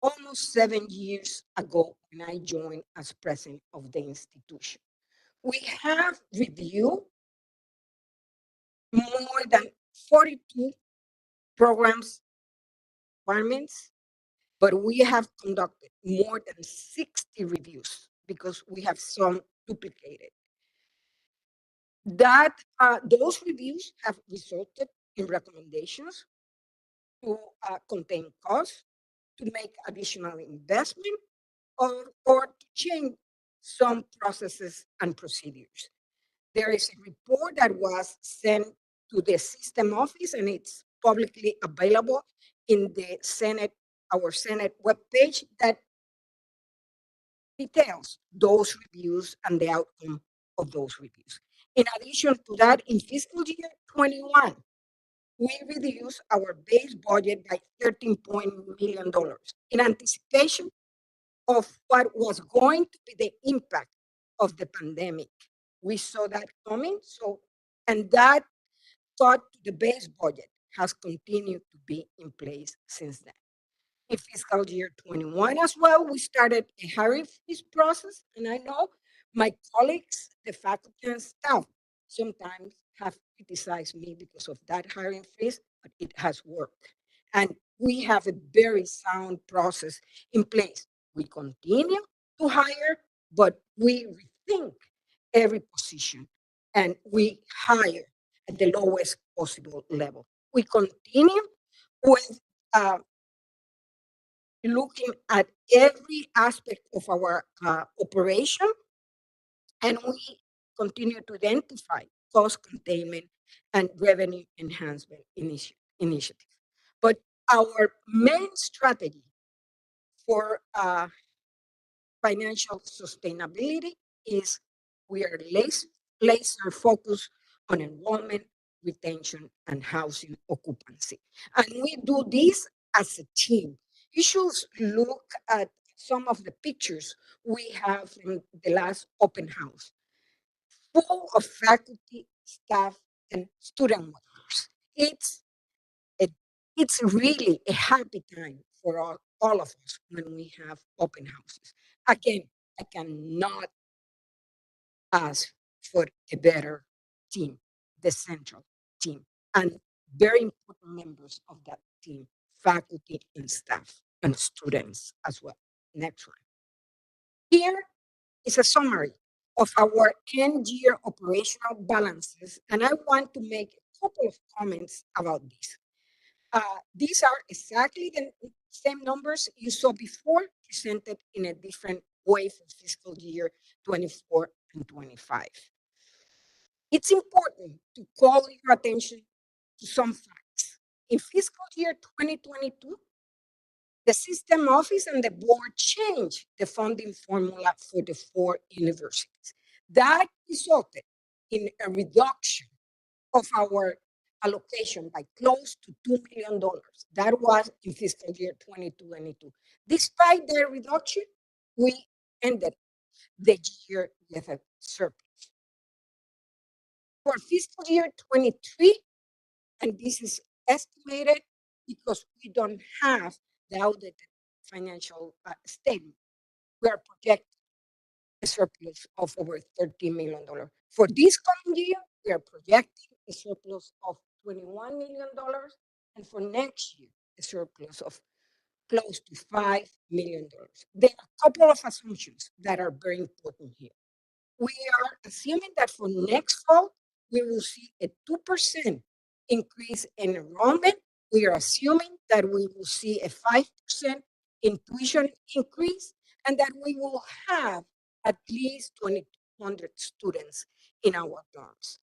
almost 7 years ago when I joined as president of the institution. We have reviewed more than 42 programs, departments, but we have conducted more than 60 reviews because we have some duplicated. That those reviews have resulted in recommendations to contain costs, to make additional investment, or to change some processes and procedures. There is a report that was sent to the system office and it's publicly available in the Senate, our Senate webpage that details those reviews and the outcome of those reviews. In addition to that, in fiscal year 21, we reduced our base budget by $13 million in anticipation of what was going to be the impact of the pandemic. We saw that coming, and that thought to the base budget has continued to be in place since then. In fiscal year 21 as well, we started a hiring freeze process, and I know my colleagues, the faculty and staff, sometimes have criticized me because of that hiring freeze, but it has worked. And we have a very sound process in place. We continue to hire, but we rethink every position and we hire at the lowest possible level. We continue with looking at every aspect of our operation, and we continue to identify cost containment and revenue enhancement initiatives. But our main strategy for financial sustainability is we are laser focused on enrollment, retention, and housing occupancy. And we do this as a team. You should look at some of the pictures we have from the last open house, full of faculty, staff, and student workers. It's really a happy time for all of us when we have open houses. Again, I cannot ask for a better team, the central team, and very important members of that team, faculty and staff and students as well. Next one. Here is a summary of our end-year operational balances, and I want to make a couple of comments about this. These are exactly the same numbers you saw before, presented in a different way for fiscal year 24 and 25. It's important to call your attention to some facts. In fiscal year 2022, the system office and the board changed the funding formula for the 4 universities. That resulted in a reduction of our allocation by close to $2 million. That was in fiscal year 2022. Despite the reduction, we ended the year with a surplus. For fiscal year 23, and this is estimated because we don't have the audited financial statement, we are projecting a surplus of over $13 million. For this coming year, we are projecting a surplus of $21 million, and for next year, a surplus of close to $5 million. There are a couple of assumptions that are very important here. We are assuming that for next fall, we will see a 2% increase in enrollment. We are assuming that we will see a 5% in tuition increase, and that we will have at least 2,200 students in our dorms.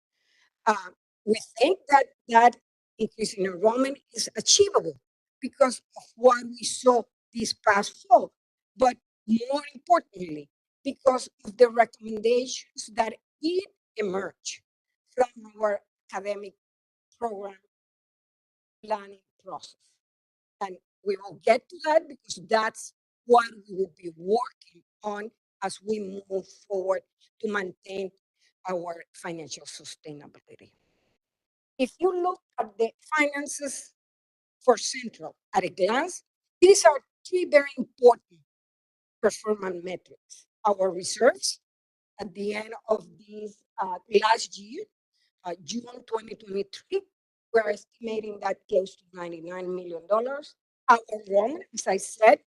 We think that that increase in enrollment is achievable because of what we saw this past fall, but more importantly, because of the recommendations that did emerge from our academic program planning process. And we will get to that because that's what we will be working on as we move forward to maintain our financial sustainability. If you look at the finances for Central at a glance, these are 3 very important performance metrics. Our reserves at the end of this last year, June 2023, we're estimating that close to $99 million. Our enrollment, as I said,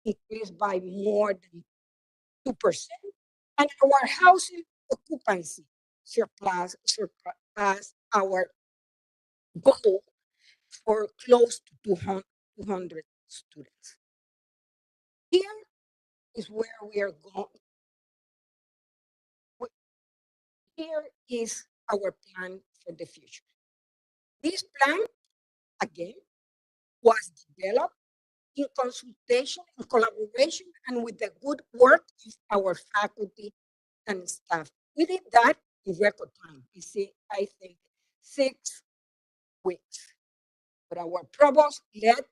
increased by more than 2%, and our housing occupancy surpassed our goal for close to 200 students. Here is where we are going. Here is our plan for the future. This plan, again, was developed in consultation and collaboration and with the good work of our faculty and staff. We did that in record time. You see, I think 6 weeks. But our provost led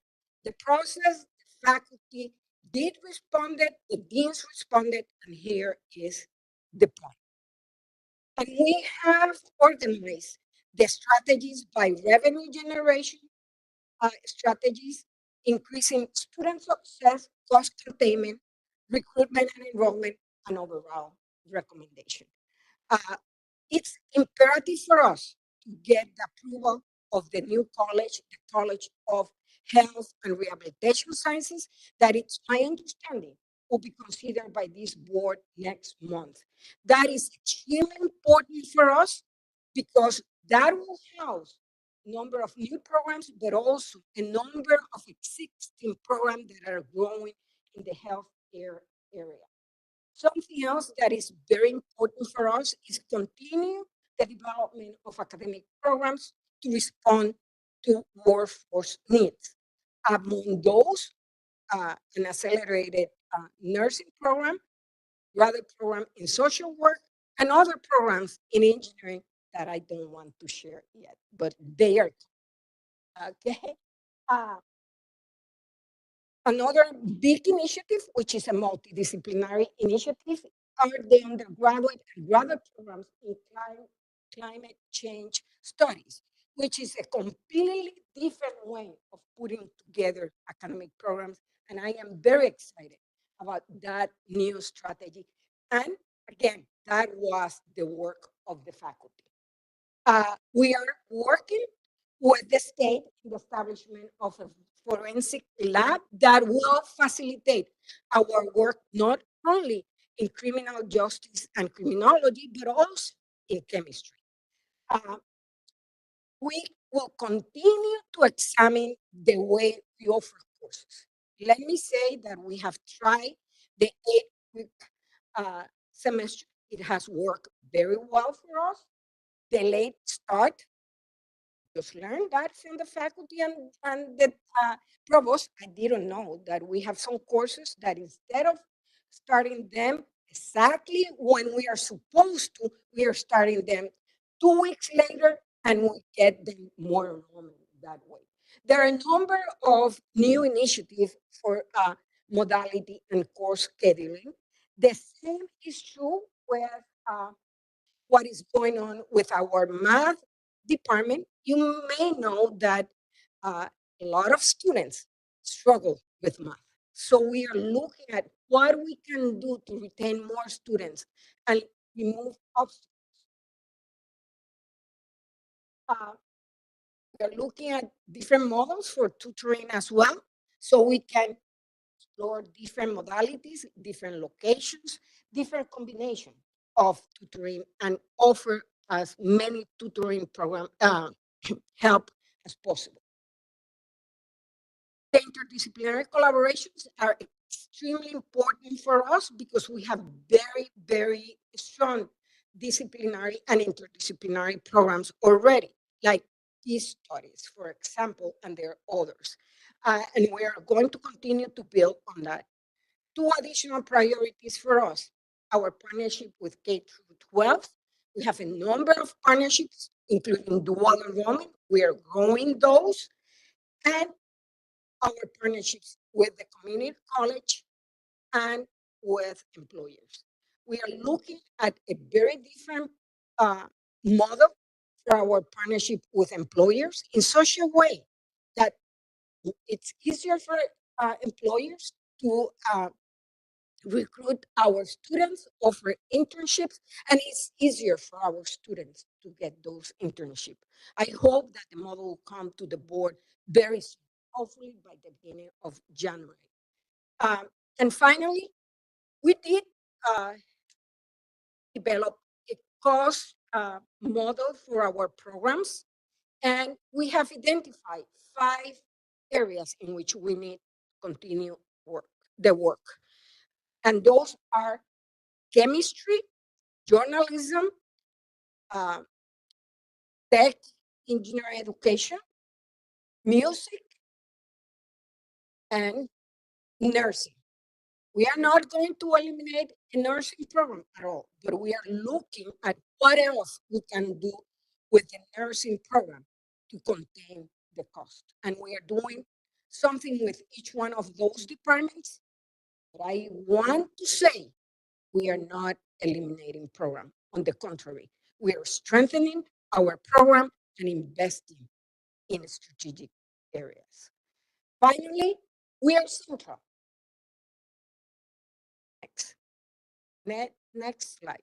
the process, the faculty did responded, the deans responded, and here is the point. And we have organized the strategies by revenue generation, strategies, increasing student success, cost containment, recruitment and enrollment, and overall recommendation. It's imperative for us to get the approval of the new college, the College of Health and Rehabilitation Sciences, that it's my understanding will be considered by this board next month. That is extremely important for us because that will house a number of new programs, but also a number of existing programs that are growing in the healthcare area. Something else that is very important for us is continue the development of academic programs to respond to workforce needs. Among those, an accelerated nursing program, graduate program in social work, and other programs in engineering that I don't want to share yet, but they are okay. Another big initiative, which is a multidisciplinary initiative, are the undergraduate and graduate programs in climate change studies, which is a completely different way of putting together academic programs. And I am very excited about that new strategy. And again, that was the work of the faculty. We are working with the state in the establishment of a forensic lab that will facilitate our work not only in criminal justice and criminology, but also in chemistry. We will continue to examine the way we offer courses. Let me say that we have tried the 8-week semester. It has worked very well for us. The late start, just learned that from the faculty and the provost. I didn't know that we have some courses that instead of starting them exactly when we are supposed to, we are starting them 2 weeks later and we get them more enrollment that way. There are a number of new initiatives for modality and course scheduling. The same is true with what is going on with our math department. You may know that a lot of students struggle with math. So we are looking at what we can do to retain more students and remove obstacles. We are looking at different models for tutoring as well, so we can explore different modalities, different locations, different combinations of tutoring and offer as many tutoring program help as possible. The interdisciplinary collaborations are extremely important for us because we have very, very strong disciplinary and interdisciplinary programs already, like these studies, for example, and there are others. And we are going to continue to build on that. 2 additional priorities for us, our partnership with K-12. We have a number of partnerships, including dual enrollment. We are growing those. And our partnerships with the community college and with employers. We are looking at a very different model for our partnership with employers in such a way that it's easier for employers to recruit our students, offer internships, and it's easier for our students to get those internships. I hope that the model will come to the board very soon, hopefully by the beginning of January. And finally, we did develop a cost model for our programs, and we have identified 5 areas in which we need to continue the work. And those are chemistry, journalism, tech, engineering education, music, and nursing. We are not going to eliminate a nursing program at all, but we are looking at what else we can do with the nursing program to contain the cost. And we are doing something with each one of those departments. But I want to say we are not eliminating program. On the contrary, we are strengthening our program and investing in strategic areas. Finally, we are central. Next. Next slide.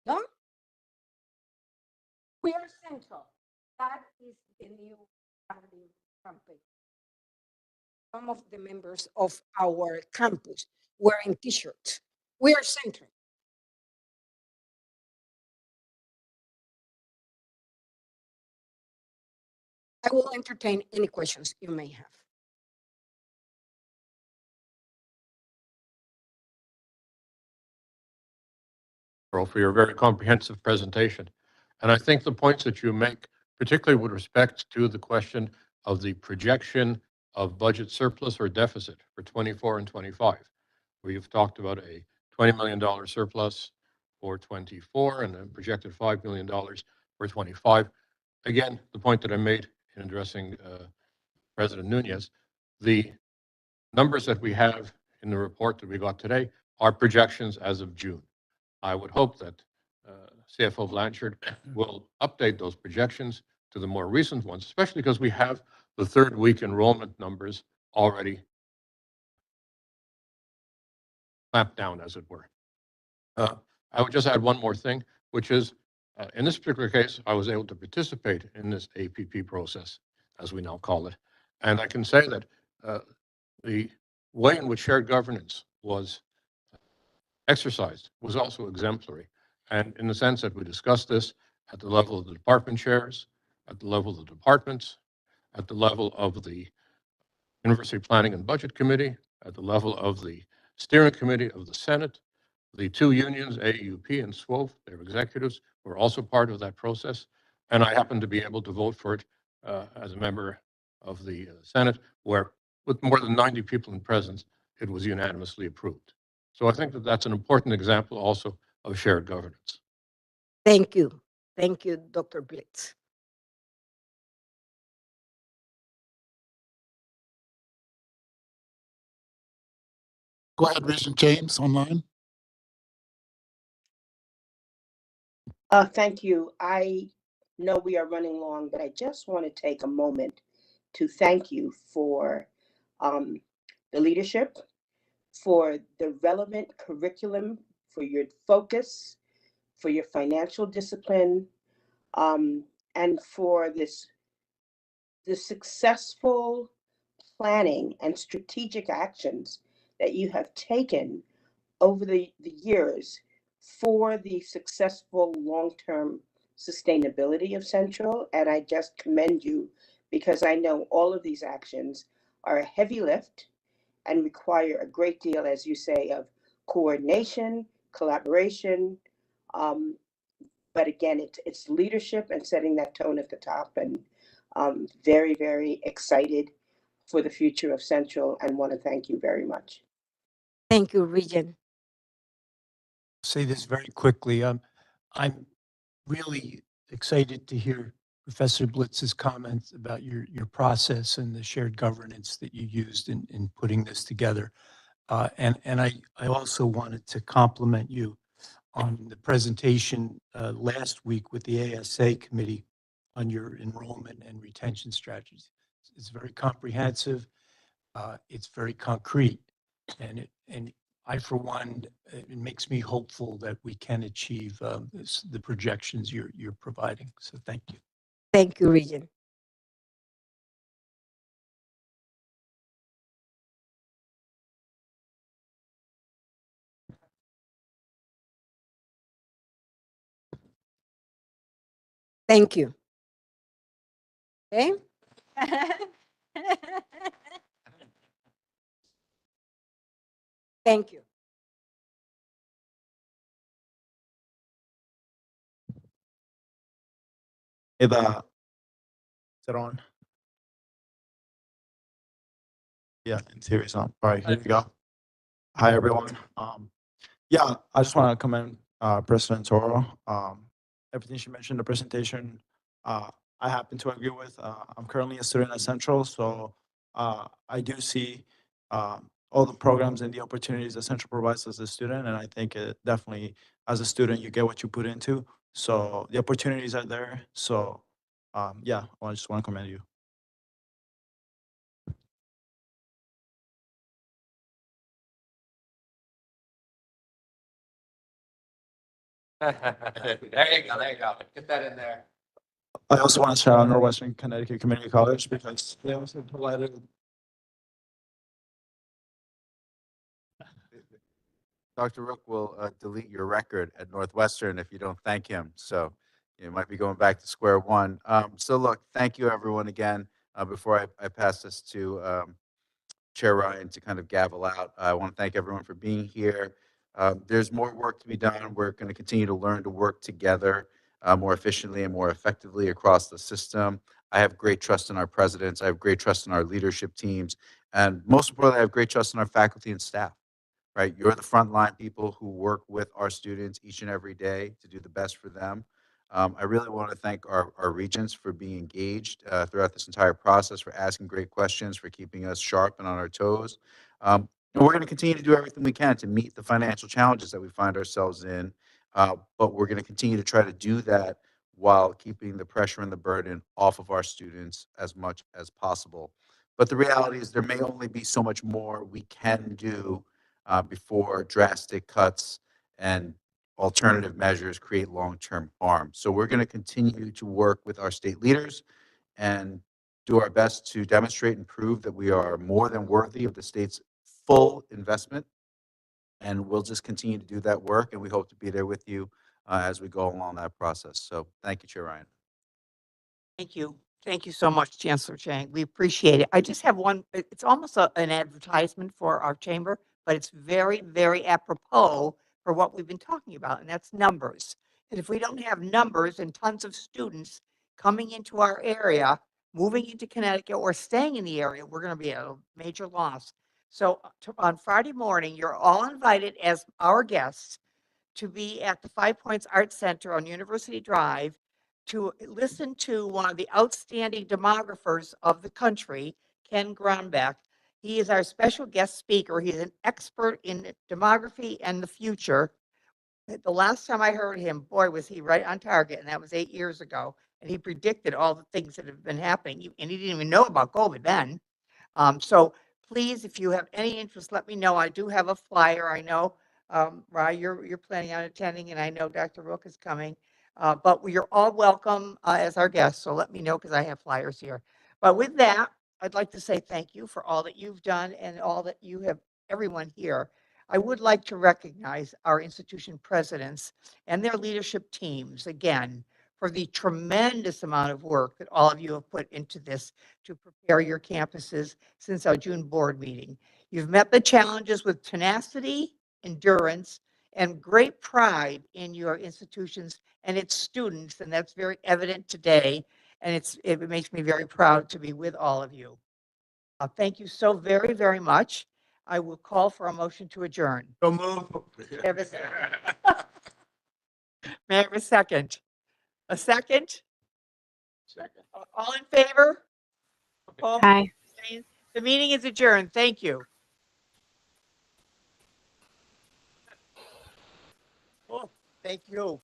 No? We are central. That is the new branding campaign. Some of the members of our campus wearing t-shirts. We are central. I will entertain any questions you may have. For your very comprehensive presentation. And I think the points that you make, particularly with respect to the question of the projection of budget surplus or deficit for 24 and 25, where you've talked about a $20 million surplus for 24 and a projected $5 million for 25. Again, the point that I made in addressing President Nunez, the numbers that we have in the report that we got today are projections as of June. I would hope that CFO Blanchard will update those projections to the more recent ones, especially because we have the third week enrollment numbers already clamped down, as it were. I would just add one more thing, which is in this particular case, I was able to participate in this APP process, as we now call it. And I can say that the way in which shared governance was exercised was also exemplary. And in the sense that we discussed this at the level of the department chairs, at the level of the departments, at the level of the University Planning and Budget Committee, at the level of the Steering Committee of the Senate, the two unions, AUP and SWOF, their executives were also part of that process. And I happened to be able to vote for it as a member of the Senate, where with more than 90 people in presence, it was unanimously approved. So I think that that's an important example also of shared governance. Thank you. Thank you, Dr. Blitz. Go ahead, Regent James, online. Thank you. I know we are running long, but I just want to take a moment to thank you for the leadership, for the relevant curriculum, for your focus, for your financial discipline, and for the successful planning and strategic actions that you have taken over the years for the successful long-term sustainability of Central. And I just commend you because I know all of these actions are a heavy lift and require a great deal, as you say, of coordination, collaboration. But again, it's leadership and setting that tone at the top. And very, very excited for the future of Central and want to thank you very much. Thank you, Regent. Say this very quickly. I'm really excited to hear Professor Blitz's comments about your process and the shared governance that you used in putting this together. And I also wanted to compliment you on the presentation last week with the ASA committee on your enrollment and retention strategies. It's very comprehensive. It's very concrete, and I, for one, it makes me hopeful that we can achieve the projections you're providing. So thank you. Thank you, Regent. Thank you. Okay. Thank you. Is it on? Yeah, in theory, so. All right, here we go. Hi, everyone. Yeah, I just want to commend President Toro. Everything she mentioned in the presentation, I happen to agree with. I'm currently a student at Central, so I do see all the programs and the opportunities that Central provides as a student, and I think it definitely, as a student, you get what you put into. So the opportunities are there. So yeah, I just want to commend you. There you go, there you go. Get that in there. I also want to shout out Northwestern Connecticut Community College because they also provided. Dr. Rook will delete your record at Northwestern if you don't thank him. So you might be going back to square one. So look, thank you everyone again. Before I pass this to Chair Ryan to kind of gavel out, I want to thank everyone for being here. There's more work to be done. We're going to continue to learn to work together more efficiently and more effectively across the system. I have great trust in our presidents. I have great trust in our leadership teams. And most importantly, I have great trust in our faculty and staff. Right? You're the frontline people who work with our students each and every day to do the best for them. I really want to thank our regents for being engaged throughout this entire process, for asking great questions, for keeping us sharp and on our toes. And we're going to continue to do everything we can to meet the financial challenges that we find ourselves in, but we're going to continue to try to do that while keeping the pressure and the burden off of our students as much as possible. But the reality is there may only be so much more we can do before drastic cuts and alternative measures create long-term harm. So we're going to continue to work with our state leaders and do our best to demonstrate and prove that we are more than worthy of the state's full investment. And we'll just continue to do that work, and we hope to be there with you as we go along that process. So thank you, Chair Ryan. Thank you. Thank you so much, Chancellor Chang. We appreciate it. I just have one, it's almost an advertisement for our chamber, but it's very, very apropos for what we've been talking about, and that's numbers. And if we don't have numbers and tons of students coming into our area, moving into Connecticut or staying in the area, we're going to be at a major loss. So on Friday morning, you're all invited as our guests to be at the 5 Points Arts Center on University Drive to listen to one of the outstanding demographers of the country, Ken Gronbeck. He is our special guest speaker. He's an expert in demography and the future. The last time I heard him, boy, was he right on target, and that was 8 years ago. And he predicted all the things that have been happening, and he didn't even know about COVID then. So please, if you have any interest, let me know. I do have a flyer. I know, Rye, you're planning on attending, and I know Dr. Rook is coming. But you're all welcome as our guests, so let me know because I have flyers here. But with that, I'd like to say thank you for all that you've done and all that you have, everyone here. I would like to recognize our institution presidents and their leadership teams again for the tremendous amount of work that all of you have put into this to prepare your campuses since our June board meeting. You've met the challenges with tenacity, endurance, and great pride in your institutions and its students, and that's very evident today, and it makes me very proud to be with all of you. Thank you so very, very much. I will call for a motion to adjourn. So move. May I have a second? A second? Second. All in favor? Opposed? Aye. The meeting is adjourned. Thank you. Oh, thank you.